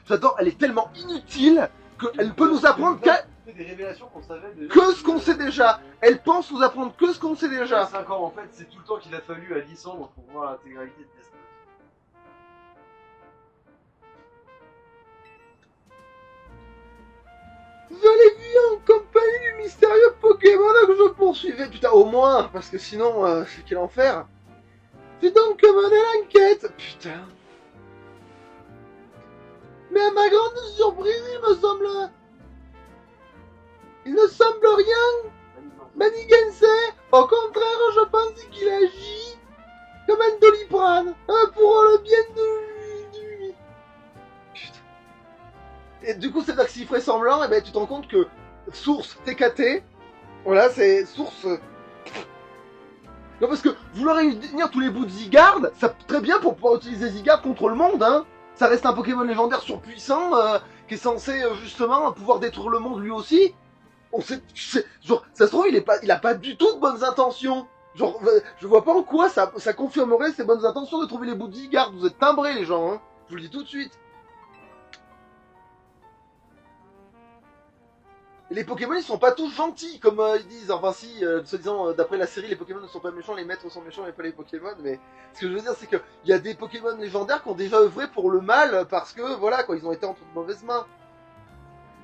J'adore, elle est tellement inutile qu'elle peut nous apprendre des révélations qu'on savait déjà. que ce qu'on sait déjà. Elle pense nous apprendre que ce qu'on sait déjà. 5 ans, en fait, c'est tout le temps qu'il a fallu à Lysandre pour voir l'intégralité de Death Note. Je l'ai vu en compagnie du mystérieux Pokémon que je poursuivais. Putain, au moins, parce que sinon, c'est quel enfer. J'ai donc mené l'enquête. Putain. Mais à ma grande surprise, il ne semble rien manigancé. Au contraire, je pense qu'il agit comme un Doliprane, pour le bien de lui. Putain. Et du coup, c'est là que s'il ferait semblant, et ben tu te rends compte que source TKT, voilà, c'est source. Non, parce que vouloir réunir tous les bouts de Zygarde, ça très bien pour pouvoir utiliser Zygarde contre le monde, hein. Ça reste un Pokémon légendaire surpuissant qui est censé justement pouvoir détruire le monde lui aussi. On sait, genre, ça se trouve, il a pas du tout de bonnes intentions. Genre, je vois pas en quoi ça confirmerait ses bonnes intentions de trouver les bouts de Zygarde. Vous êtes timbrés, les gens, hein. Je vous le dis tout de suite. Et les Pokémon, ils sont pas tous gentils, comme ils disent. Enfin, si, soi-disant, d'après la série, les Pokémon ne sont pas méchants, les maîtres sont méchants, mais pas les Pokémon. Mais ce que je veux dire, c'est qu'il y a des Pokémon légendaires qui ont déjà œuvré pour le mal, parce que, voilà, quoi, ils ont été entre de mauvaises mains.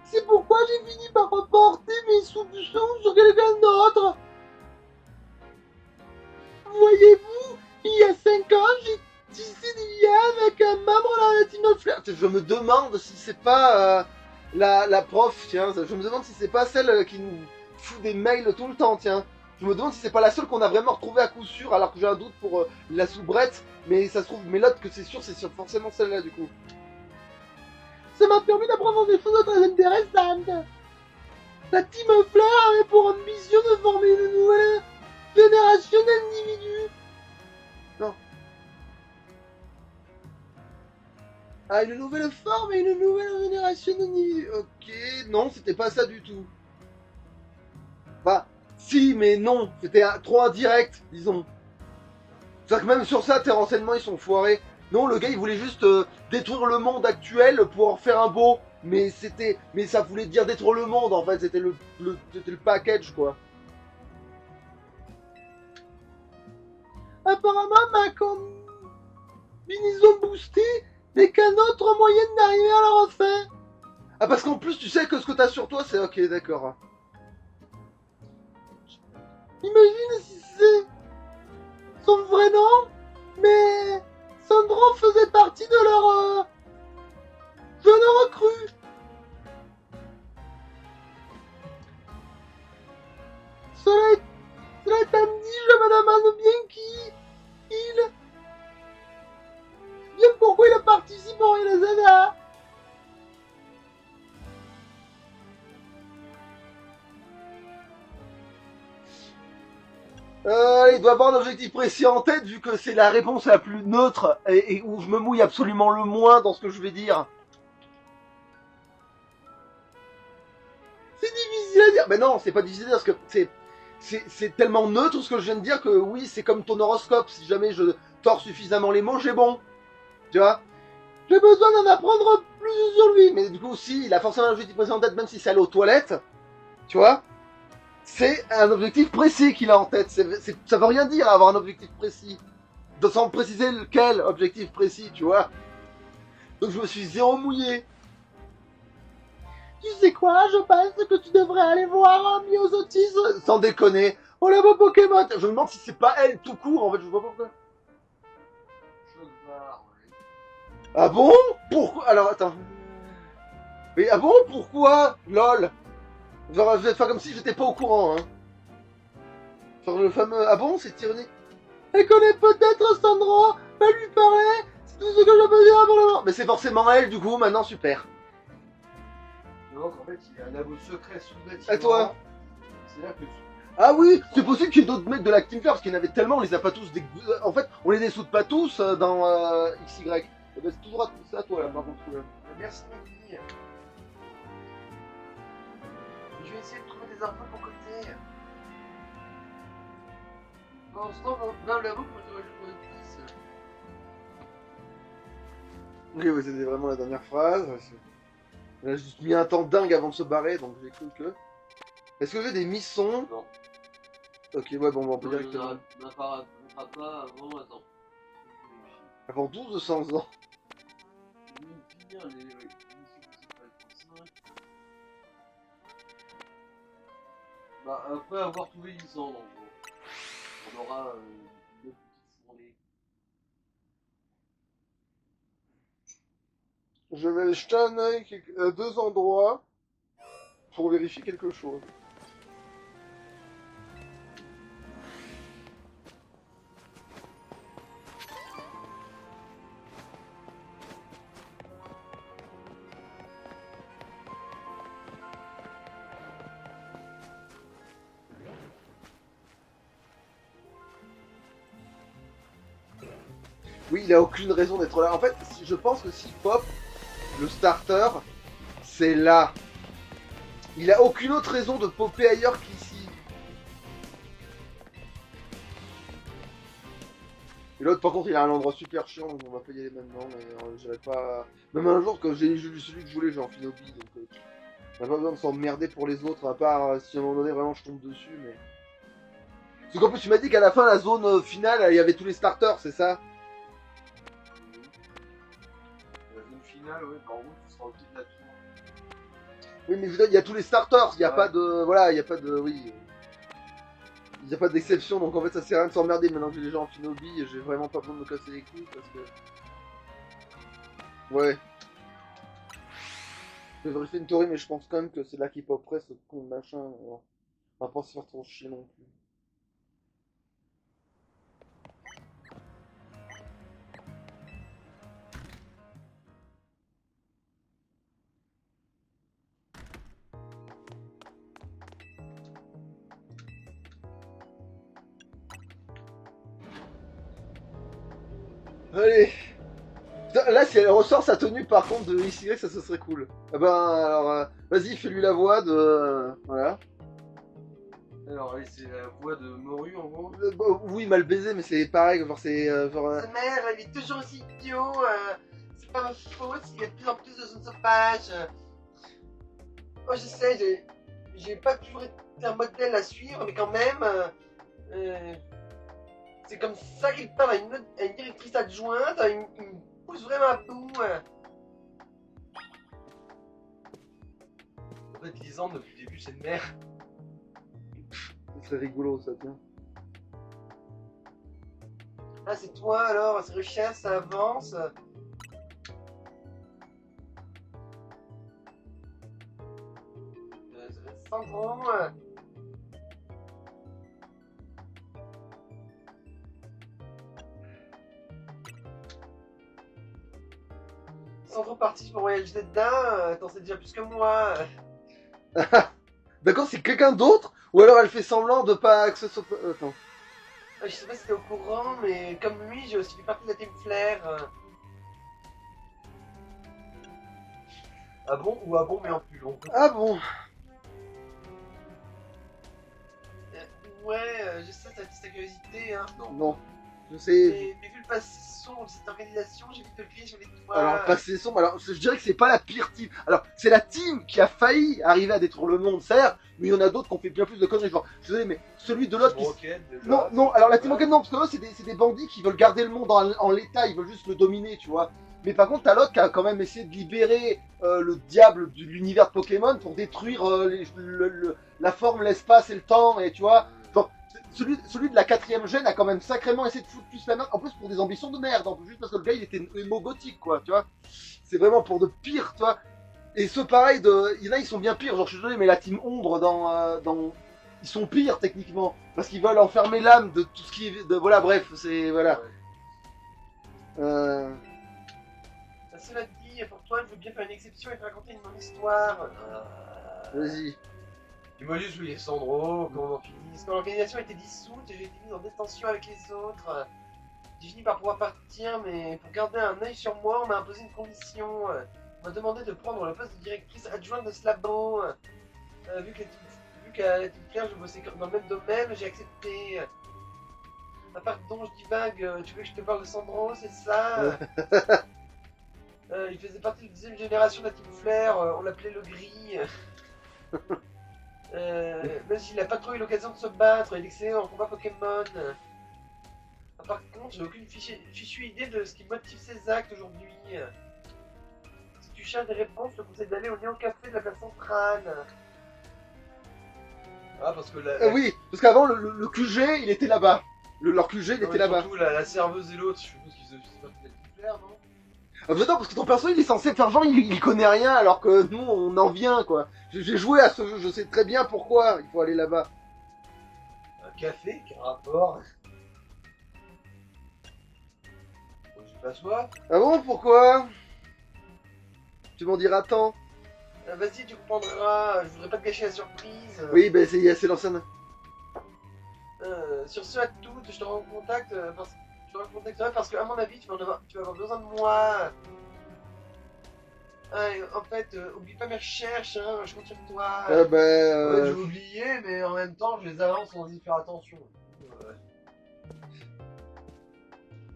C'est pourquoi j'ai fini par reporter mes soupçons sur quelqu'un d'autre. Voyez-vous, il y a 5 ans, j'ai tissé des liens avec un membre de la Team Flair. Je me demande si c'est pas la prof, tiens. Je me demande si c'est pas celle qui nous fout des mails tout le temps, tiens. Je me demande si c'est pas la seule qu'on a vraiment retrouvée à coup sûr, alors que j'ai un doute pour la soubrette. Mais ça se trouve, mais l'autre que c'est sûr forcément celle-là, du coup. Ça m'a permis d'apprendre des choses très intéressantes. La Team Flare avait pour ambition de former une nouvelle génération d'individus. Non. Ah, une nouvelle forme et une nouvelle génération d'individus. Ok, non, c'était pas ça du tout. Bah, si, mais non. C'était trop indirect, disons. C'est-à-dire que même sur ça, tes renseignements, ils sont foirés. Non, le gars, il voulait juste détruire le monde actuel pour en faire un beau. Mais ça voulait dire détruire le monde, en fait. C'était c'était le package, quoi. Apparemment, ma combinaison boostée n'est qu'un autre moyen d'arriver à la refaire. Ah, parce qu'en plus, tu sais que ce que t'as sur toi, c'est... Ok, d'accord. Imagine si c'est son vrai nom, mais Sandro faisait partie de leur jeune recrue. Cela étant dit, je me demande bien bien pourquoi il participe au Zana. Il doit avoir un objectif précis en tête, vu que c'est la réponse la plus neutre et où je me mouille absolument le moins dans ce que je vais dire. C'est difficile à dire. Mais non, c'est pas difficile à dire, parce que c'est tellement neutre ce que je viens de dire que oui, c'est comme ton horoscope. Si jamais je tords suffisamment les mots, j'ai bon. Tu vois, j'ai besoin d'en apprendre plus sur lui. Mais du coup, si, il a forcément un objectif précis en tête, même si c'est aller aux toilettes. Tu vois, c'est un objectif précis qu'il a en tête. Ça veut rien dire avoir un objectif précis. Sans préciser lequel objectif précis, tu vois. Donc je me suis zéro mouillé. Tu sais quoi, je pense que tu devrais aller voir Myosotis. Sans déconner. Oh la beau Pokémon. Je me demande si c'est pas elle tout court, en fait, je vois pas pourquoi. Ah bon? Pourquoi? Alors attends. Mais ah bon? Pourquoi? LOL. Genre, je vais faire comme si j'étais pas au courant, hein. Genre le fameux... Ah bon? C'est ironique. Elle connaît peut-être Sandro. Va lui parler. C'est tout ce que je peux dire pour le moment. Mais c'est forcément elle, du coup, maintenant, super. Donc en fait, il y a un labo secret sous le bâtiment. À toi. C'est là que tu... Ah oui, c'est possible qu'il y ait d'autres mecs de la Team Flare, parce qu'il y en avait tellement, on les a pas tous En fait, on les dessoude pas tous dans XY. Eh ben, c'est toujours à toi là, par contre. Merci, Mehdi. Je vais essayer de trouver des infos de mon côté. Pour l'instant, dans le labo, moi je dois jouer 10. Oui, c'était vraiment la dernière phrase. On a juste mis un temps dingue avant de se barrer, donc j'ai cru que... Est-ce que j'ai des missons? Non. Ok, ouais, bon, on peut Non, directement... on n'apparaîtra pas avant, attends. Avant 1200 ans. Je vais finir les missions principales 35. Bah, après avoir trouvé Lisandre, en gros, on aura une petite fournée. Je vais jeter un œil à deux endroits pour vérifier quelque chose. Oui, il a aucune raison d'être là. En fait, je pense que si Pop, le starter, c'est là. Il a aucune autre raison de popper ailleurs qu'ici. Et l'autre, par contre, il a un endroit super chiant, donc on va pas y aller maintenant. Mais j'irai pas. Même un jour, quand j'ai lu celui que je voulais, j'ai en Finobi, donc on n'a pas besoin de s'emmerder pour les autres, à part si à un moment donné vraiment je tombe dessus. Mais parce qu'en plus, tu m'as dit qu'à la fin, la zone finale, il y avait tous les starters, c'est ça? La zone finale, ouais, bah en gros, tu seras au pied de la tour. Oui, mais je veux dire, il y a tous les starters, il n'y a Ouais. pas de. Voilà, il n'y a pas de. Oui. Il n'y a pas d'exception, donc en fait, ça sert à rien de s'emmerder maintenant que j'ai les gens en Finobi et j'ai vraiment pas besoin de me casser les couilles parce que. Ouais. Je vais vérifier une théorie, mais je pense quand même que c'est là qu'il popperait ce con de machin. Alors, on va pas se faire trop chier non plus. Allez. Putain, là, si elle ressort sa tenue, par contre, de ICY, ça, ce serait cool. Ah ben, alors, vas-y, fais-lui la voix de... voilà. Alors, allez, c'est la voix de Moru en gros. Bon, oui, mal baisé, mais c'est pareil, genre, c'est... genre, Sa mère, il est toujours aussi idiot. C'est pas ma faute s'il y a de plus en plus de zones sauvages. Moi, je sais, j'ai pas toujours été un modèle à suivre, mais quand même, c'est comme ça qu'il parle à une directrice adjointe. Il me pousse vraiment à bout. En fait, Lisande, depuis le début, c'est une mère. c'est très rigolo, ça, tiens. Ah, c'est toi alors, c'est recherche, ça avance. Sandro. Sandro parti pour voyager dedans, t'en sais déjà plus que moi. D'accord, c'est quelqu'un d'autre? Ou alors elle fait semblant de pas que ce soit... attends. Je sais pas si t'es au courant, mais comme lui, j'ai aussi fait partie de la team Flair. Ah bon ou ah bon mais en plus long. Ah bon? Ouais, je sais, ça attise ta curiosité, hein. Non. Je sais... Mais vu le passé sombre de cette organisation, j'ai vite te le crier sur les toits. Alors, passé sombre, alors je dirais que c'est pas la pire team. Alors, c'est la team qui a failli arriver à détruire le monde, certes, mais il y en a d'autres qui ont fait bien plus de conneries. Genre, je suis désolé, mais celui de l'autre qui... Non, non, alors la team Rocket, non, parce que là, c'est des bandits qui veulent garder le monde en l'état, ils veulent juste le dominer, tu vois. Mais par contre, t'as l'autre qui a quand même essayé de libérer le diable de l'univers de Pokémon pour détruire la forme, l'espace et le temps, et tu vois. Genre, celui de la 4ème gène a quand même sacrément essayé de foutre plus la main, en plus pour des ambitions de merde, en plus, juste parce que le gars il était émo gothique, quoi, tu vois. C'est vraiment pour de pire, tu vois. Et ceux pareil, il y en a ils sont bien pires, genre je suis désolé, mais la team Ombre dans... Ils sont pires techniquement, parce qu'ils veulent enfermer l'âme de tout ce qui est... voilà, bref, c'est... voilà. Cela dit, pour toi, je veux bien faire une exception et te raconter une bonne histoire. Vas-y. Tu m'as juste oublié Sandro, comment on en finisse. Quand l'organisation a été dissoute, j'ai été mis en détention avec les autres. J'ai fini par pouvoir partir, mais pour garder un œil sur moi, on m'a imposé une condition. On m'a demandé de prendre le poste de directrice adjointe de Slabo. Vu qu'à la Team Flair, je bossais dans le même domaine, j'ai accepté. Ah pardon, je divague, tu veux que je te parle de Sandro, c'est ça? Il faisait partie de la deuxième génération de la Team Flair, on l'appelait le gris. Même s'il n'a pas trop eu l'occasion de se battre, il excellait en combat Pokémon. Par contre, j'ai aucune fichue idée de ce qui motive ses actes aujourd'hui. Si tu cherches des réponses, je te conseille d'aller au Néo Café de la place centrale. Ah, parce que Oui, parce qu'avant le QG il était là-bas. Leur QG il était là-bas. Surtout la serveuse et l'autre, je suppose qu'ils faisaient partie de la Team Flair, non? Ah bah non, parce que ton perso il est censé faire genre il connaît rien alors que nous on en vient quoi. J'ai joué à ce jeu, je sais très bien pourquoi il faut aller là-bas. Un café, quel rapport? J'ai pas soif. Ah bon, pourquoi? Tu m'en diras tant. Vas-y, tu comprendras, je voudrais pas te gâcher la surprise. Oui, bah c'est l'ancienne. Sur ce, à toutes, je te recontacte parce qu'à mon avis, tu vas avoir besoin de moi. En fait, oublie pas mes recherches, hein, je compte sur toi. Bah... J'ai oublié, mais en même temps, je les avance sans y faire attention.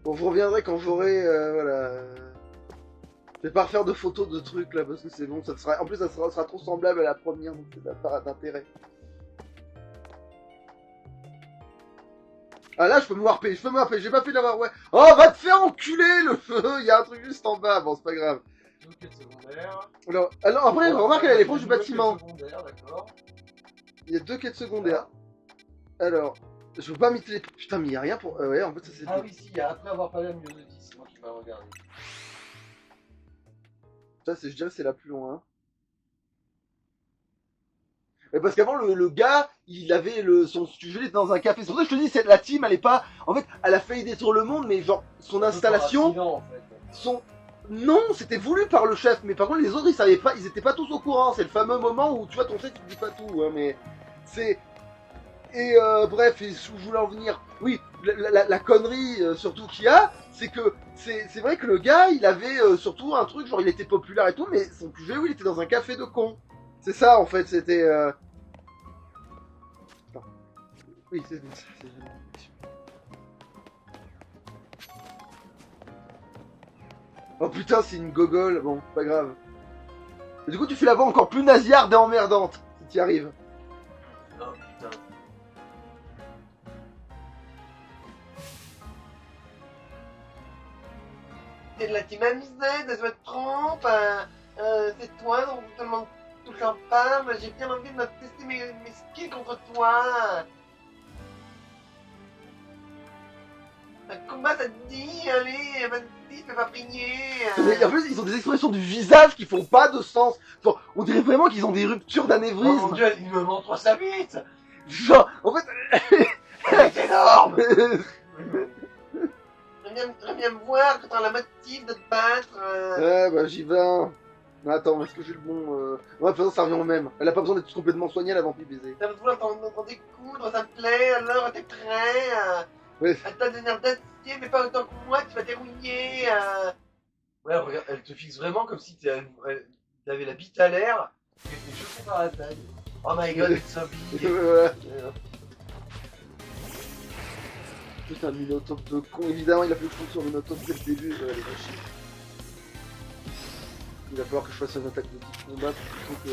Bon, je reviendrai quand j'aurai... voilà... Je vais pas refaire de photos de trucs là parce que c'est bon, ça sera... En plus ça sera trop semblable à la première, donc c'est pas d'intérêt. Ah là je peux me warper, j'ai pas fait d'avoir... Ouais. Oh va te faire enculer le feu. Il y a un truc juste en bas, bon c'est pas grave. Quête secondaire. Alors après, remarque elle est proche du bâtiment. D'accord. Il y a 2 quêtes secondaires. Alors, je veux pas m'y télé... Putain mais il y a rien pour... ouais en fait ça c'est... Ah oui, si, après avoir parlé à Myosotis, c'est moi qui m'a regardé. Ça je dirais c'est la plus loin. Parce qu'avant le gars, il avait son sujet était dans un café. C'est pour ça que je te dis, la team, elle est pas... En fait, elle a failli détruire le monde, mais genre, son installation... En fait. Non, c'était voulu par le chef, mais par contre les autres ils savaient pas, ils étaient pas tous au courant. C'est le fameux moment où tu vois ton chef il te dit pas tout, hein, mais c'est Bref, et où je voulais en venir, oui, la connerie surtout qu'il y a, c'est que c'est vrai que le gars, il avait surtout un truc, genre il était populaire et tout, mais son QG, oui, il était dans un café de con. C'est ça, en fait, c'était... Attends. Oui, c'est ça. Oh putain, c'est une gogole, bon, pas grave. Mais du coup, tu fais la voix encore plus nasillarde et emmerdante, si t'y arrives. Oh putain. C'est de la team MZ, je me trompe. C'est toi dont tout le monde tout le temps parle. J'ai bien envie de tester mes skills contre toi. Un combat, ça te dit? Allez, vas-y, fais pas prier. Mais en plus, ils ont des expressions du visage qui font pas de sens. Genre, on dirait vraiment qu'ils ont des ruptures Oh d'anévrisme. mon dieu, il me montre sa bite. Genre, en fait... Elle est énorme. Reviens me voir quand t'as la motive de te battre. Ouais, bah j'y vais. Hein. Mais attends, est-ce que j'ai le bon... Ouais, de toute façon, ça revient au même. Elle a pas besoin d'être complètement soignée, elle a vampire baiser. T'as besoin d'en découdre, ça te plaît, alors t'es prêt. Ouais. Elle t'a donné un d'acier, mais pas autant que moi, tu vas dérouiller. Ouais, regarde, elle te fixe vraiment comme si t'avais la bite à l'air, et que t'es chauffé par la taille. Oh my god, it's so big. Voilà. Putain, Minotaur de con. Évidemment, il a fait le coup sur Minotaur dès le début. Ouais, les machines. Il va falloir que je fasse une attaque de petit combat plutôt que...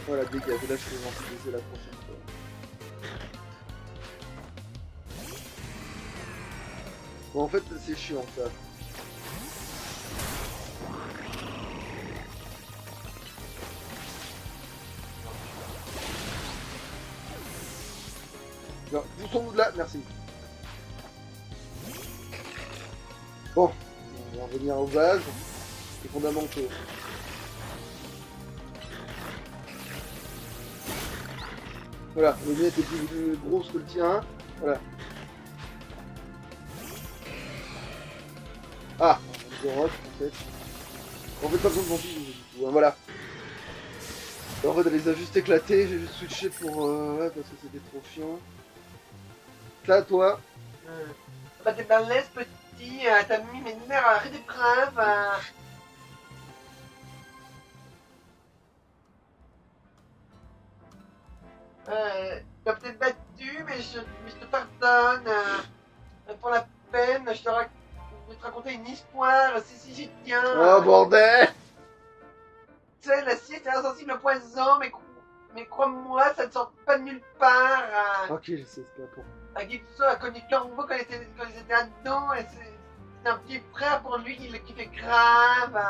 Voilà, dégage. Et là, je vais vampiser la prochaine fois. Bon, en fait, c'est chiant, ça. Non, poussons-nous de là, merci. Bon, on va revenir aux bases. Les fondamentaux. Voilà, le mien était plus grosse que le tien. Voilà. Ah, on rock en fait. En fait, pas besoin de vampire du tout. Hein, voilà. En fait, elle les a juste éclatés. J'ai juste switché pour. Ouais, parce que c'était trop chiant. Ça, toi. Bah t'es balèze, petit, t'as mis mes nerfs à rude épreuve. T'as peut-être battu, mais je te pardonne. Pour la peine, je vais te raconter une histoire, si j'y tiens. Oh bordel! Tu sais, l'acier c'est insensible au poison, mais crois-moi, ça ne sort pas de nulle part. Ok, je sais ce qu'il y a pour. Gibson a connu Corvo quand ils étaient ados, et c'est un petit frère pour lui qui fait grave.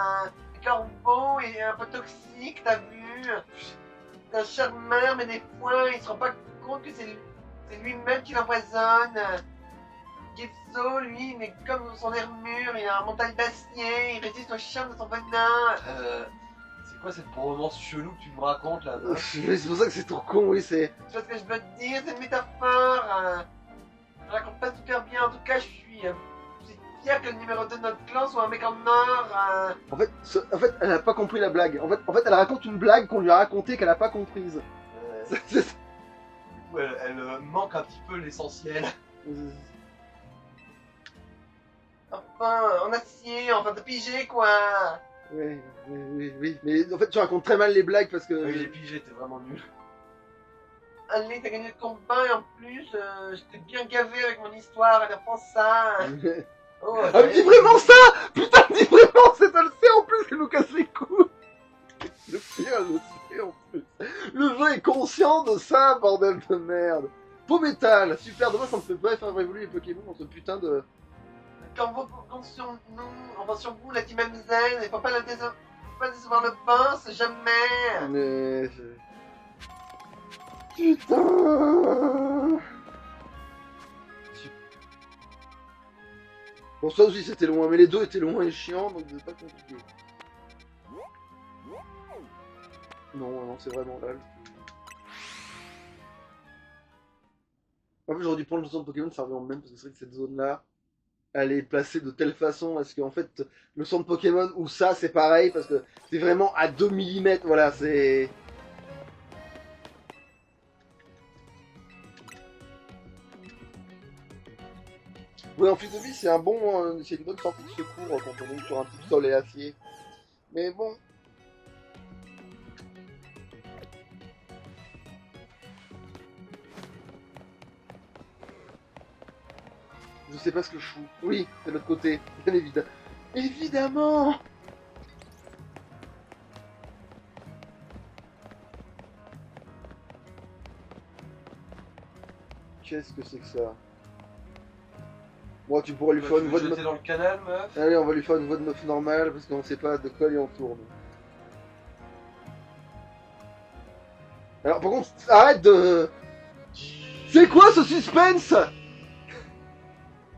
Corvo est un peu toxique, t'as vu? C'est un charmeur, mais des fois, il se rend pas compte que c'est lui-même qui l'empoisonne. Gibson, lui, il est comme son armure, il a un mental d'acier, il résiste au charme de son venin. C'est quoi cette romance chelou que tu me racontes là? C'est pour ça que c'est trop con, oui, c'est. Tu vois ce que je veux te dire? C'est une métaphore. Je raconte pas super bien, en tout cas, je suis fier que le numéro 2 de notre clan soit un mec en or. En fait, elle a pas compris la blague. En fait, elle raconte une blague qu'on lui a racontée qu'elle a pas comprise. Du coup, elle manque un petit peu l'essentiel. Enfin, en acier, enfin de pigé quoi. Oui. Mais en fait, tu racontes très mal les blagues parce que. Oui, les pigés, t'es vraiment nul. Allez, t'as gagné le combat et en plus, je t'ai bien gavé avec mon histoire, allez, prends ça. Oh, Ah, dis vraiment ça! Putain, dis vraiment, c'est elle le sait en plus qu'elle nous casse les couilles! Le pire, elle le sait en plus. Le jeu est conscient de ça, bordel de merde! Beau métal! Super, dommage, ça me fait pas faire évoluer les Pokémon dans ce putain de. Quand vous comptez sur nous, on va sur vous, la team MZ, il faut pas décevoir le boss, jamais. Mais. Putain! Bon, ça aussi c'était loin, mais les deux étaient loin et chiants, donc c'est pas compliqué. Non, c'est vraiment là. En fait, j'aurais dû prendre le centre Pokémon, ça revient au même, parce que c'est vrai que cette zone-là, elle est placée de telle façon, parce qu'en fait, le centre Pokémon ou ça, c'est pareil, parce que c'est vraiment à 2 mm, voilà, c'est... Oui, amphibie, c'est un bon, c'est une bonne sortie de secours quand on est sur un petit sol et acier. Mais bon. Je sais pas ce que je fous. Oui, c'est de l'autre côté, bien évidemment. Évidemment. Qu'est-ce que c'est que ça? Bon, tu pourrais lui faire une voix de meuf. Dans le canal, meuf. Allez, on va lui faire une voix de meuf normale parce qu'on sait pas de quoi il en tourne. Alors, par contre, arrête de. C'est quoi ce suspense?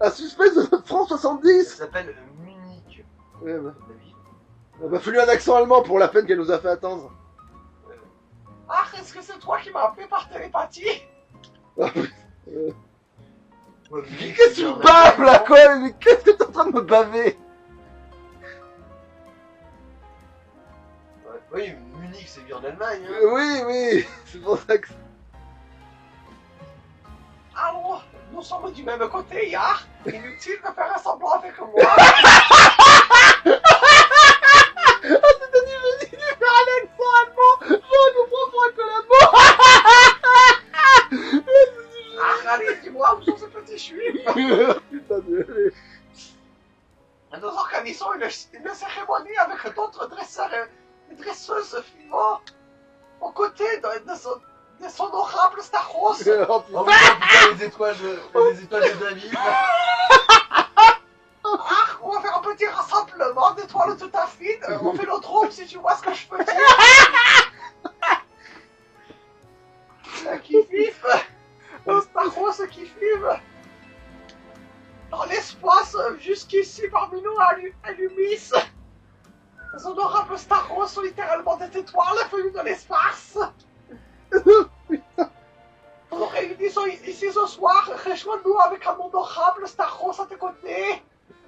Un suspense de France Ça 70. s'appelle Munich. Ouais, bah. à mon avis. On va fallu un accent allemand pour la peine qu'elle nous a fait attendre. Ah, est-ce que c'est toi qui m'as appelé par télépathie? Ah, Ouais, Munich, qu'est-ce que c'est tu en me baves là, Allemagne, quoi? Mais qu'est-ce que t'es en train de me baver? non? Ouais. Oui, Munich, c'est bien en Allemagne. Hein. Oui, oui, c'est pour ça que. Allô, nous sommes du même côté, ya. Inutile de faire un semblant avec moi. C'est-à-dire, je dis de faire un accent allemand. J'aurais compris pour un collabo. Ah, allez, dis-moi où sont ces petits juifs. Putain de. Nous organisons une cérémonie avec d'autres dresseurs et dresseuses vivants aux côtés de son honorable Staros. Oh, On putain. voit putain les étoiles de David. Ah, on va faire un petit rassemblement d'étoiles tout à fines. On fait le trône si tu vois ce que je peux dire. Qui vive. Staros qui vive. Dans l'espace, jusqu'ici parmi nous, à l'Umis. Les honorables Staros sont littéralement des étoiles venues de l'espace. Nous réunissons ici ce soir, rejoins-nous avec un honorable Staros à tes côtés.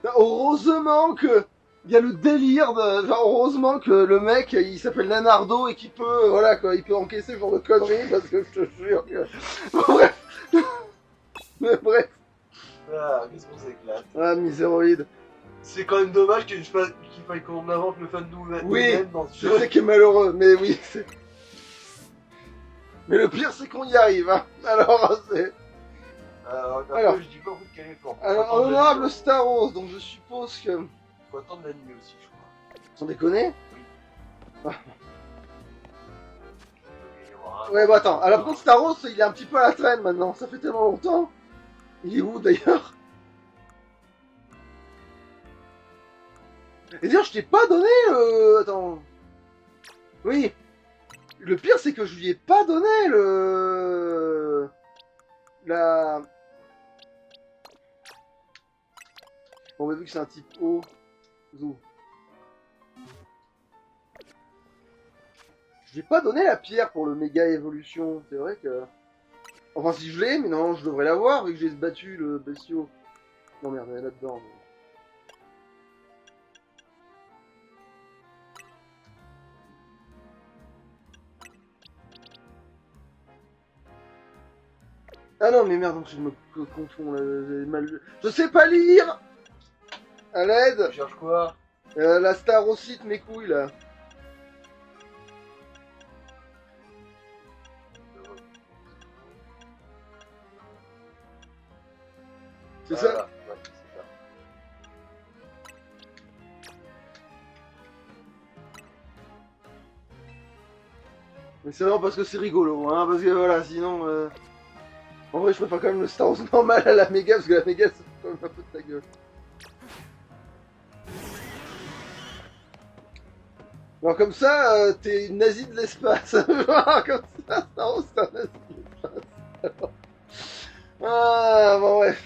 Heureusement que. Il y a le délire de. Genre, heureusement que le mec il s'appelle Leonardo et qu'il peut. Voilà quoi, il peut encaisser ce genre de conneries parce que je te jure que. Bref. Mais bref. Ah, qu'est-ce qu'on s'éclate. Ah, miséroïde. C'est quand même dommage qu'il faille qu'on invente le fan Oui, dans ce je jeu. sais qu'il est malheureux, mais oui, c'est. Mais le pire, c'est qu'on y arrive, hein. Alors, c'est. Alors, je dis pas au bout de quel effort. Alors, honorable Staros, donc je suppose que. Faut attendre la nuit aussi, je crois. Sans déconner. Oui. Ouais, bah attends, alors par contre, Staros, il est un petit peu à la traîne maintenant, ça fait tellement longtemps. Il est où d'ailleurs? Et d'ailleurs, je t'ai pas donné le. Attends. Oui. Le pire, c'est que je lui ai pas donné le. La. Bon, bah, vu que c'est un type O. Zou. Je lui ai pas donné la pierre pour le méga évolution. C'est vrai que. Enfin, si je l'ai, mais non, je devrais l'avoir vu que j'ai battu le bestiau. Non, merde, elle est là-dedans. Mais... Ah non, mais merde, je me confonds là. J'ai mal... Je sais pas lire. À l'aide. Tu cherches quoi? La star aussi de mes couilles là. C'est ça? Ouais, c'est ça. Mais c'est vraiment parce que c'est rigolo, hein, parce que voilà, sinon... En vrai, je préfère quand même le Star Wars normal à la méga, parce que la méga, ça fait quand même un peu de ta gueule. Alors comme ça, t'es une nazie de l'espace. Comme ça, Star Wars, c'est un nazi de l'espace. Alors... Ah, bon, bref.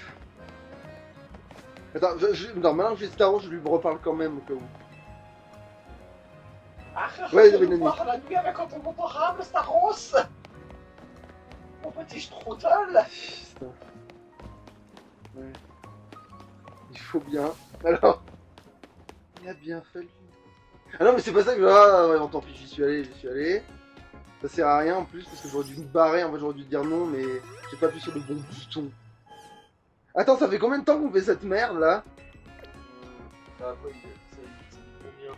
Attends, non, maintenant que j'ai Star Wars, je lui reparle quand même, au cas où. Ah, Ouais, je mais vais voir la nuit avec ton honorable Staros. Mon petit strudel. Putain. Ouais. Il faut bien. Alors. Il a bien fallu. Ah non, mais c'est pas ça que je. Ah ouais, non, tant pis, j'y suis allé. Ça sert à rien en plus, parce que j'aurais dû me barrer. En fait, j'aurais dû dire non, mais j'ai pas appuyé sur le bon bouton. Attends, ça fait combien de temps qu'on fait cette merde là? Ça va pas, c'est combien?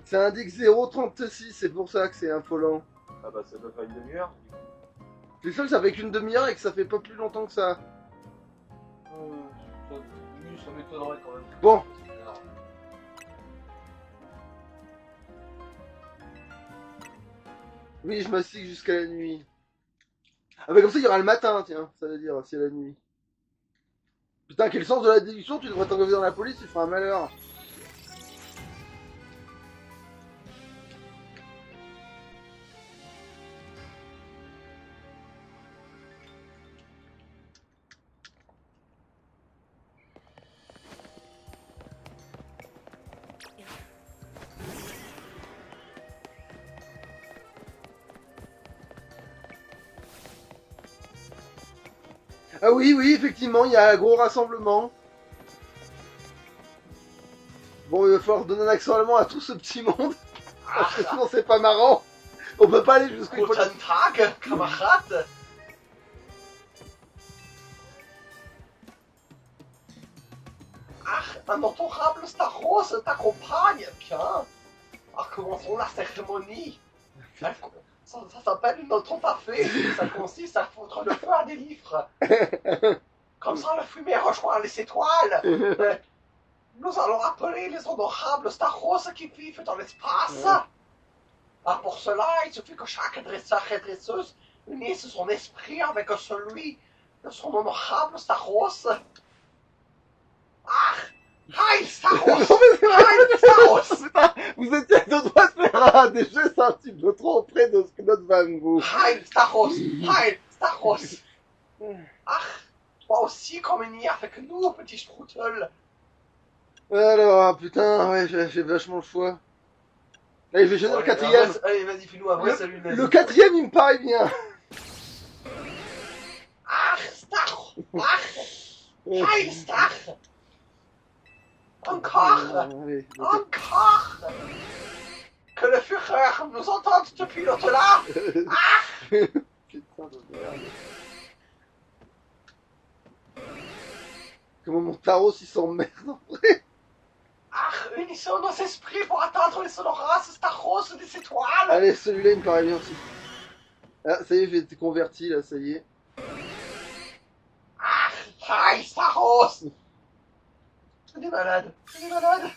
Ça indique 0,36, c'est pour ça que c'est infolant. Ah bah ça doit faire une demi-heure. C'est sûr que ça fait qu'une demi-heure et que ça fait pas plus longtemps que ça. Oui, ça m'étonnerait quand même. Bon. Oui, je m'assieds jusqu'à la nuit. Ah bah comme ça il y aura le matin, tiens, ça veut dire, c'est la nuit. Putain, quel sens de la déduction, tu devrais t'engager dans la police, tu feras un malheur. Ah oui, oui, effectivement, il y a un gros rassemblement. Bon, il va falloir donner un accent allemand à tout ce petit monde, parce que sinon c'est pas marrant. On peut pas aller jusqu'au... Guten Tag, camarade. Ah, un honorable Staros t'accompagne, bien. Alors commençons la cérémonie. Ça s'appelle une autopafée. Ça consiste à foutre le feu à des livres. Comme ça, la fumée rejoint les étoiles. Nous allons appeler les honorables Staros qui vivent dans l'espace. Ah, pour cela, il suffit que chaque dresseur et dresseuse unisse son esprit avec celui de son honorable Staros. Ah! Heil Staros! Heil Staros! Putain, vous étiez à deux doigts de faire des gestes un petit peu trop auprès de ce que notre Van Gogh. Heil Staros! Heil Staros! Ah! Toi aussi communie avec nous, petit strudel. Alors, putain, ouais, j'ai vachement le choix. Allez, je vais choisir le quatrième. Allez, vas-y, fais-nous un vrai salut nazi. Le quatrième, il me paraît bien. Ah! Staros! Ah! Heil Staros! Encore! Allez, Encore! Que le Führer nous entende depuis l'au-delà! Putain de merde. Comment mon tarot s'y s'emmerde en vrai. Ah, unissons nos esprits pour atteindre les sonoras Staros des étoiles! Allez, celui-là, il me paraît bien aussi. Ah, ça y est, j'ai été converti là, ça y est. Ah, Heil Staros! Il est malade, il est malade!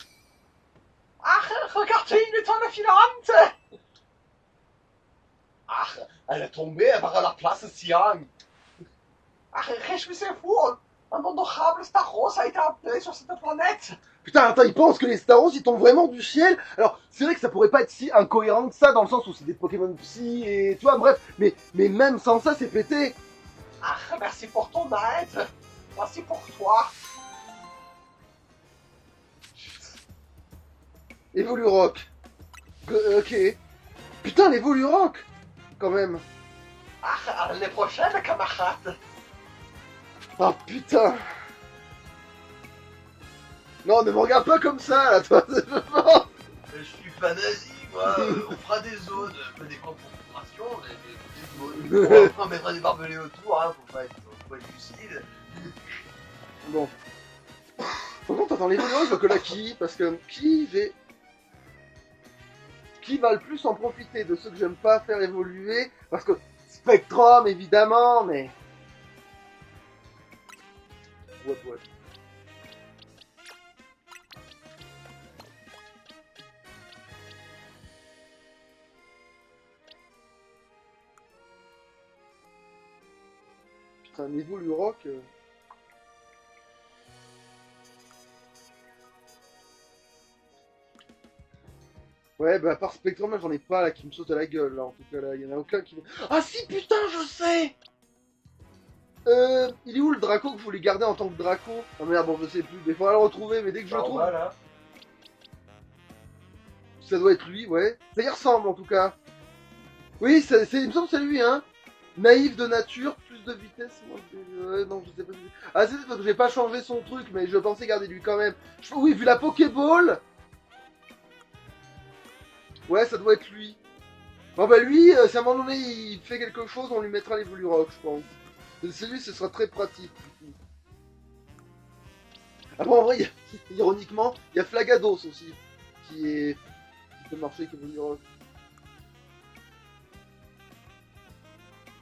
Ah, regardez une étoile filante! Ah, elle est tombée vers la place Siang! Ah, réjouissez-vous! Un honorable Staros a été appelé sur cette planète! Putain, attends, ils pensent que les Staros ils tombent vraiment du ciel. Alors, c'est vrai que ça pourrait pas être si incohérent que ça, dans le sens où c'est des Pokémon psy et tu vois, bref, mais même sans ça, c'est pété. Ah, merci pour ton aide! Merci pour toi! Evolurock. Ok. Putain, l'Evolurock quand même. Ah, à l'année prochaine, camarade! Ah putain. Non, ne me regarde pas comme ça, là, toi. Je suis pas nazi, moi. On fera des zones, des camps de concentration, des zones. On mettra des barbelés autour, hein, faut pas être lucide. Bon. Par contre, attends, l'Evolurock, je veux que la qui, parce que qui va le plus en profiter de ceux que j'aime pas faire évoluer, parce que Spectrum, évidemment, mais... Ouais. Putain, un Evolurock... Ouais, bah à part Spectrum, là, j'en ai pas là qui me saute à la gueule, là, en tout cas, là, y en a aucun qui... Ah si, putain, je sais. Il est où le Draco que je voulais garder en tant que Draco? Ah merde, bon, je sais plus, mais faudra le retrouver, mais dès que je le trouve... Là. Ça doit être lui, ouais. Ça y ressemble, en tout cas. Oui, il me semble que c'est lui, hein. Naïf de nature, plus de vitesse... non, je sais pas... Ah, c'est parce que j'ai pas changé son truc, mais je pensais garder lui quand même. Oui, vu la Pokéball... Ouais, ça doit être lui. Bon bah lui, si à un moment donné il fait quelque chose, on lui mettra les Evolurock, je pense. C'est lui, ce sera très pratique. Après, en vrai, ironiquement, il y a Flagados aussi, qui peut marcher comme une heure.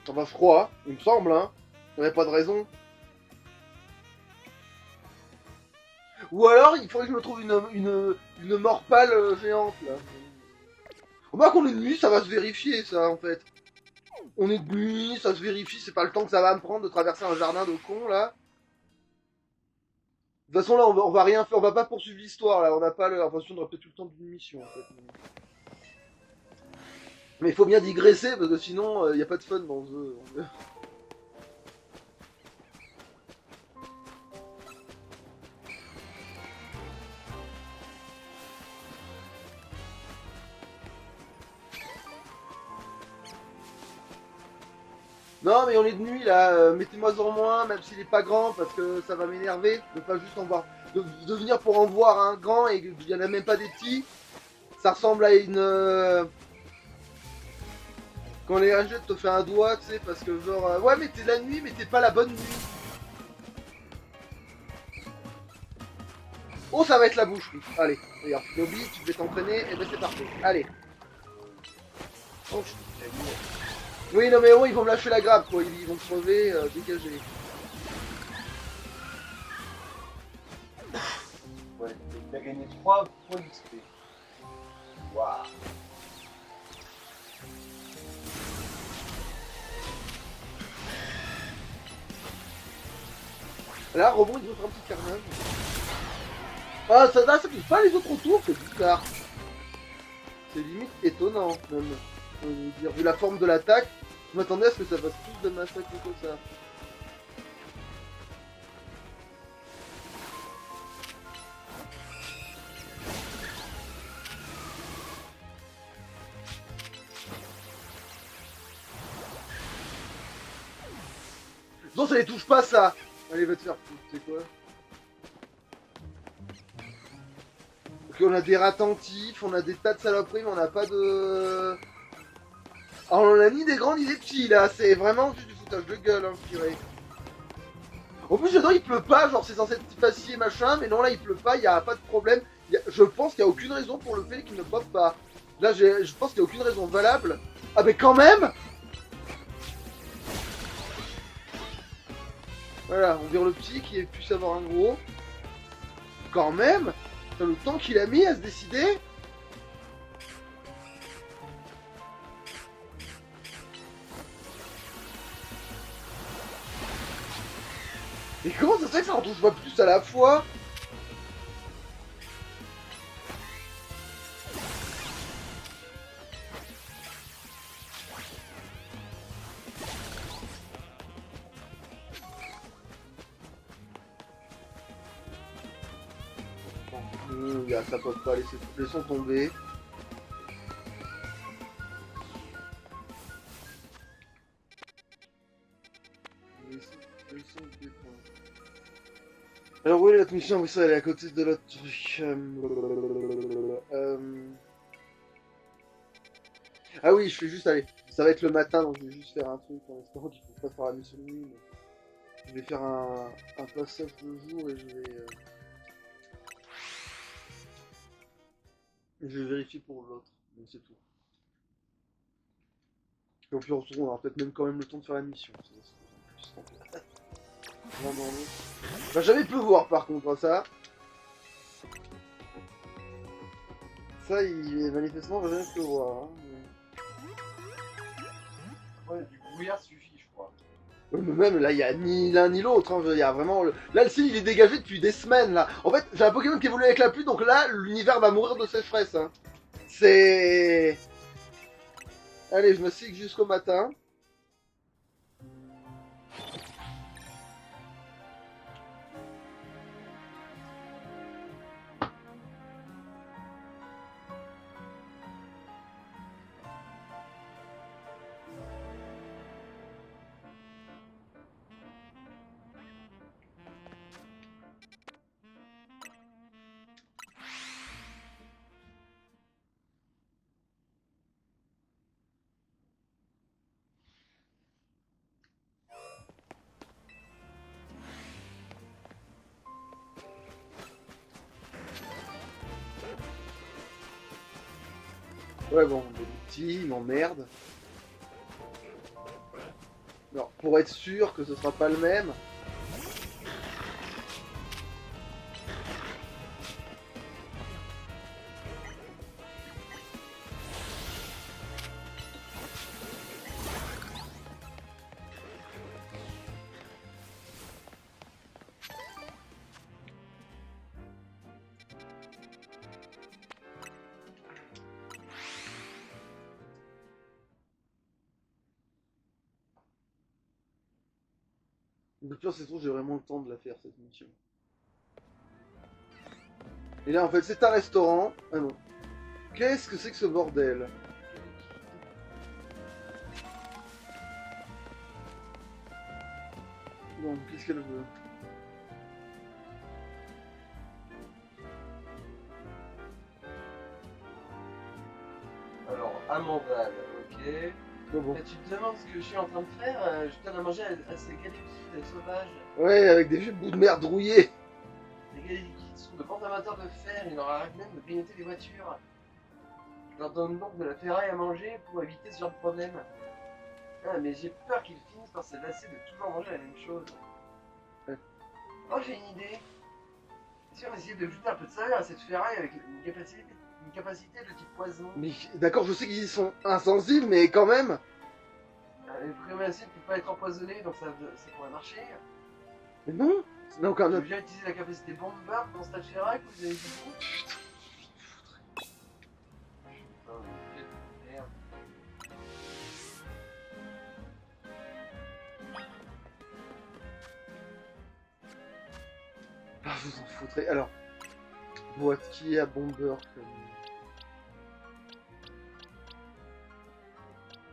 Enfin, je crois, il me semble, hein. Il n'y a pas de raison. Ou alors, il faudrait que je me trouve une mort pâle géante, là. Remarque, on est de nuit, ça va se vérifier, ça, en fait. On est de nuit, ça se vérifie, c'est pas le temps que ça va me prendre de traverser un jardin de con, là. De toute façon, là, on va rien faire, on va pas poursuivre l'histoire, là. On n'a pas l'impression de peut-être tout le temps d'une mission, en fait. Mais il faut bien digresser, parce que sinon, il y a pas de fun dans ce jeu. Non, mais on est de nuit là, mettez-moi en moins, même s'il est pas grand, parce que ça va m'énerver de pas juste en voir. De venir pour en voir un grand et qu'il y en a même pas des petits. Ça ressemble à une. Quand les rangers te fait un doigt, tu sais, parce que genre. Ouais, mais t'es la nuit, mais t'es pas la bonne nuit. Oh, ça va être la boucherie. Allez, regarde, Lobby, tu devais t'entraîner, et ben c'est parti. Allez. Oh, oui, non, mais oh, ils vont me lâcher la grappe, quoi. Ils vont crever, dégager. Ouais, il a gagné 3 points d'XP. Waouh. Là, rebond, il veut faire un petit carnage. Ah, ça touche pas les autres autour, c'est bizarre. C'est limite étonnant, même. Faut dire. Vu la forme de l'attaque, je m'attendais à ce que ça fasse plus de massacre que ça. Non, ça les touche pas, ça. Allez, va te faire foutre, c'est quoi. Ok, on a des ratentifs, on a des tas de saloperies, mais on n'a pas de... Alors, on a ni des grands ni des petits, là. C'est vraiment juste du foutage de gueule, hein, je dirais. En plus, dedans, il pleut pas, genre c'est censé être facile machin, mais non, là, il pleut pas, il y a pas de problème. Je pense qu'il y a aucune raison pour le fait qu'il ne pop pas. Là, je pense qu'il y a aucune raison valable. Ah, mais quand même. Voilà, on vire le petit qui puisse avoir un gros. Quand même. T'as le temps qu'il a mis à se décider. Mais comment ça se fait que ça en touche pas plus à la fois? Ça peut pas, laissons tomber. Laissons défendre. Alors oui, l'autre mission, oui ça, elle est à côté de l'autre truc. Ah oui, je fais juste, allez, ça va être le matin, donc je vais juste faire un truc en espérant qu'il faut pas faire la mission de nuit. Mais... Je vais faire un passage de jour et je vais vérifier pour l'autre, mais c'est tout. Et au pire, on aura peut-être même quand même le temps de faire la mission. Va jamais pleuvoir par contre, hein, ça. Ça, il manifestement va jamais pleuvoir. Hein, Ouais, du brouillard suffit, je crois. mais même là, il y a ni l'un ni l'autre. Hein, il y a vraiment. Là, le ciel, il est dégagé depuis des semaines. Là. En fait, j'ai un Pokémon qui évolue avec la pluie, donc là, l'univers va mourir de sécheresse. Hein. C'est. Allez, je me cycle jusqu'au matin. Ouais, bon, l'outil, il m'emmerde. Alors, pour être sûr que ce sera pas le même. Le pire, c'est sûr, j'ai vraiment le temps de la faire cette mission. Et là, en fait, c'est un restaurant. Ah non. Qu'est-ce que c'est que ce bordel? Bon, qu'est-ce qu'elle veut? Alors, amandale, ok. Bon, bon. Et tu te demandes ce que je suis en train de faire, je donne à manger à ces gars liquides sauvages. Ouais, avec des vieux bouts de merde rouillés. Les gars liquides sont de bons amateurs de fer, ils leur arrêtent même de grignoter les voitures. Je leur donne donc de la ferraille à manger pour éviter ce genre de problème. Ah, mais j'ai peur qu'ils finissent par se lasser de toujours manger la même chose. Ouais. Oh, j'ai une idée. Si on essayait de jeter un peu de saveur à cette ferraille avec une capacité de type poison. Mais d'accord, je sais qu'ils sont insensibles, mais quand même. Le prémacide ne peut pas être empoisonné, donc ça pourrait marcher. Mais non, ça n'a aucun J'ai autre. déjà utilisé la capacité bomber dans ce tas de ferraille que vous avez dit. Putain, quelle merde. Ah, vous en foutrez. Alors, boîte qui est à bomber comme.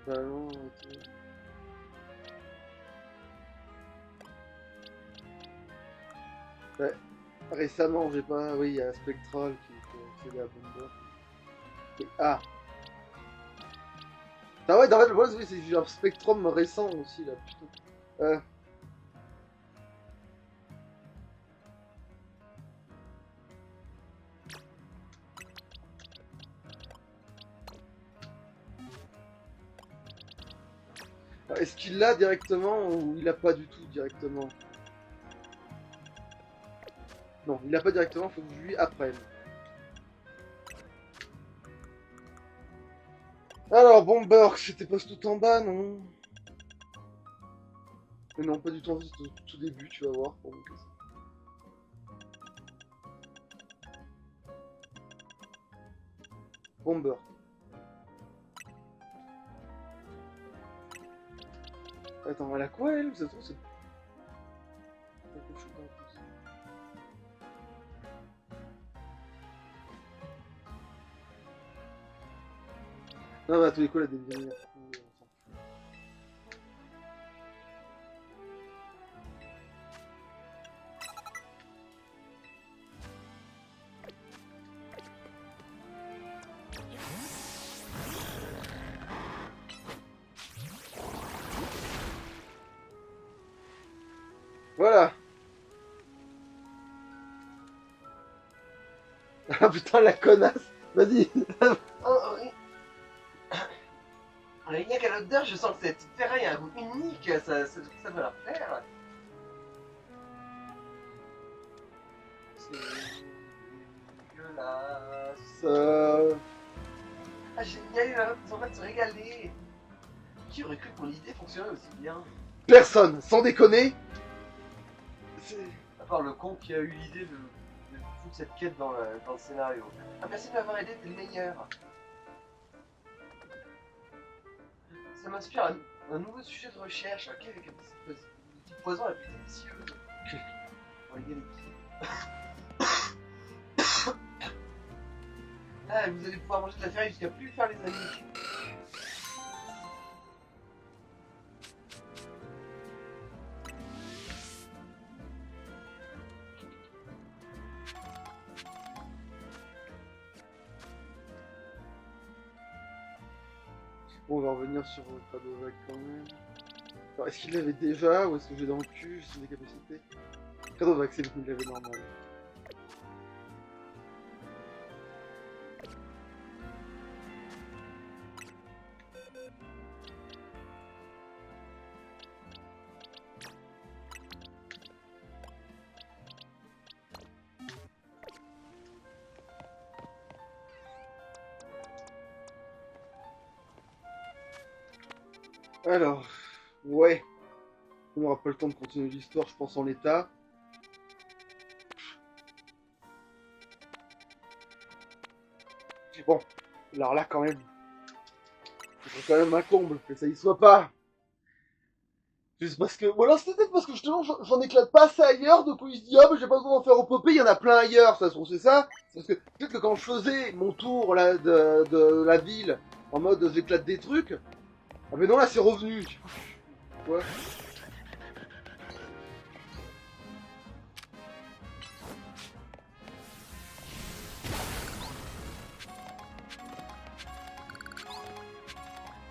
Ballon, ok. Ouais. Récemment, j'ai pas. Oui, il y a Spectral qui est à bomber. Et... Ah! Ah ouais, en fait, le problème, oui, c'est que j'ai un Spectrum récent aussi, là, putain. Est-ce qu'il l'a directement ou il l'a pas du tout directement? Non, il l'a pas directement, faut que je lui apprenne. Alors, Bomber, c'était pas tout en bas, non? Mais non, pas du tout en bas, c'est au tout début, tu vas voir. Pour moi, que Bomber. Attends, elle a quoi, elle? Ça se trouve, c'est... quelque chose en plus. Non, mais à tous les coups, elle a des vieilles. Voilà. Ah putain, la connasse. Vas-y. Oh, oui. Rien qu'à l'odeur, je sens que cette petite ferraille a un goût unique, ça doit leur plaire. C'est dégueulasse. Ah, génial, ils sont en train de se régaler. Qui aurait cru que mon idée fonctionnait aussi bien? Personne, sans déconner. C'est... À part le con qui a eu l'idée de foutre cette quête dans le scénario. Ah, merci de m'avoir aidé, t'es le meilleur. Ça m'inspire un nouveau sujet de recherche. Ok, avec un petit poison la plus délicieuse. Pour les Ah, vous allez pouvoir manger de la ferraille jusqu'à plus faire les amis. Bon, on va revenir sur Kradovac quand même. Alors, est-ce qu'il l'avait déjà ou est-ce que j'ai dans le cul, j'ai des capacités? Kradovac, c'est le coup, il l'avait normal. Alors, ouais. On n'aura pas le temps de continuer l'histoire, je pense, en l'état. Bon, alors là, quand même, c'est quand même un comble que ça y soit pas. Juste parce que, ou alors c'est peut-être parce que justement j'en éclate pas assez ailleurs, du coup il se dit ah mais j'ai pas besoin d'en faire au popé, il y en a plein ailleurs, ça se trouve c'est ça. Parce que peut-être que quand je faisais mon tour là de la ville en mode j'éclate des trucs, ah mais non là c'est revenu. Ouais.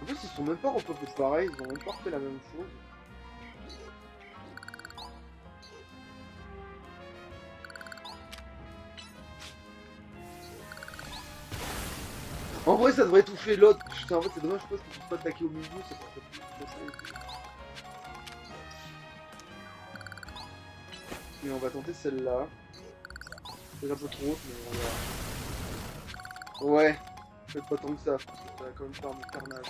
En plus ils sont même pas repopés pareil, ils ont même pas fait la même chose. En vrai ça devrait toucher l'autre. Putain en fait c'est dommage je pense qu'ils puissent pas attaquer au milieu, ça serait plus facile. Mais on va tenter celle-là. C'est un peu trop haute mais on va. Ouais. Peut-être pas tant que ça, parce que ça va quand même faire du carnage.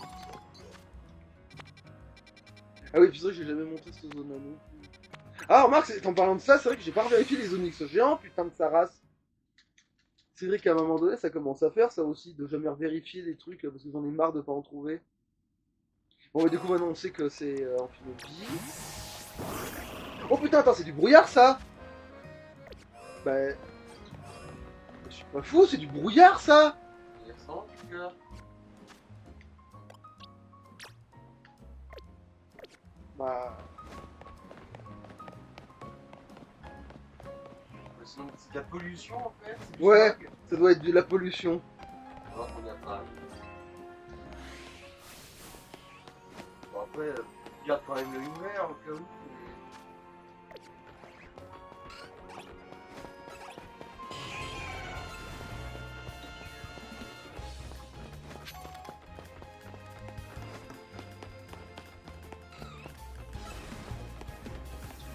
Ah oui, puis c'est vrai que j'ai jamais montré cette zone-là non plus. Ah, remarque, en parlant de ça, c'est vrai que j'ai pas vérifié les Onyx géants, putain de sa race. C'est vrai qu'à un moment donné, ça commence à faire ça aussi, de jamais vérifier des trucs, parce que j'en ai marre de pas en trouver. Bon, mais du coup, maintenant on sait que c'est Amphinobi. Oh putain, attends, c'est du brouillard ça. Bah. Je suis pas fou, c'est du brouillard ça. Il y a ça en tout cas. Bah. Mais sinon, c'est de la pollution en fait. C'est du Ouais, smog. ça doit être de la pollution. Alors qu'on y a pas. Bon, après, garde quand même l'œil ouvert au cas où.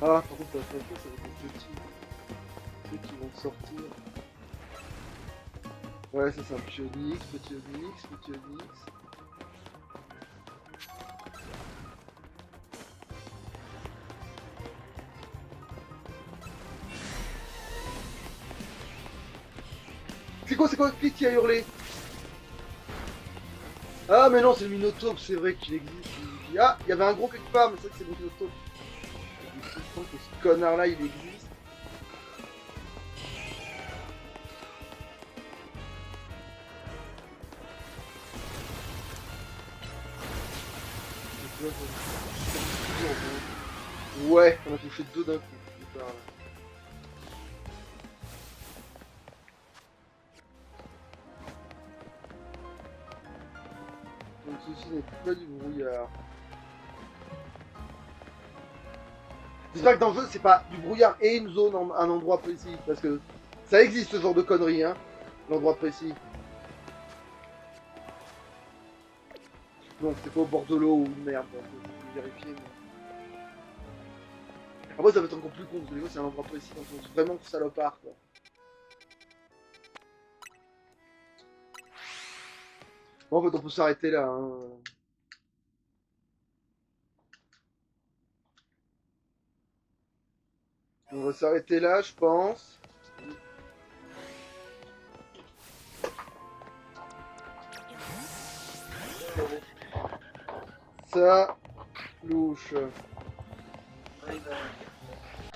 Ah, par contre, ça va faire ça va être des petits trucs qui vont sortir. Ouais, ça c'est un petit Onyx, petit Onyx, petit Onyx. C'est quoi qui a hurlé? Ah mais non, c'est le Minotaure, c'est vrai qu'il existe. Ah, il y avait un gros quelque part, mais c'est vrai que c'est le Minotaure. Je pense que ce connard là, il existe. Ouais, on a touché deux d'un coup. Super. Donc ceci n'est pas du brouillard. J'espère que dans le jeu, c'est pas du brouillard et une zone, un endroit précis. Parce que ça existe ce genre de conneries, hein. L'endroit précis. Donc c'est pas au bord de l'eau ou une merde. Donc, je vais vérifier. Mais... Après, ça va être encore plus con. Parce que des fois, c'est un endroit précis. Donc c'est vraiment salopard, quoi. Bon, en fait, on peut s'arrêter là, hein. On va s'arrêter là, je pense. Ça, louche. Ouais,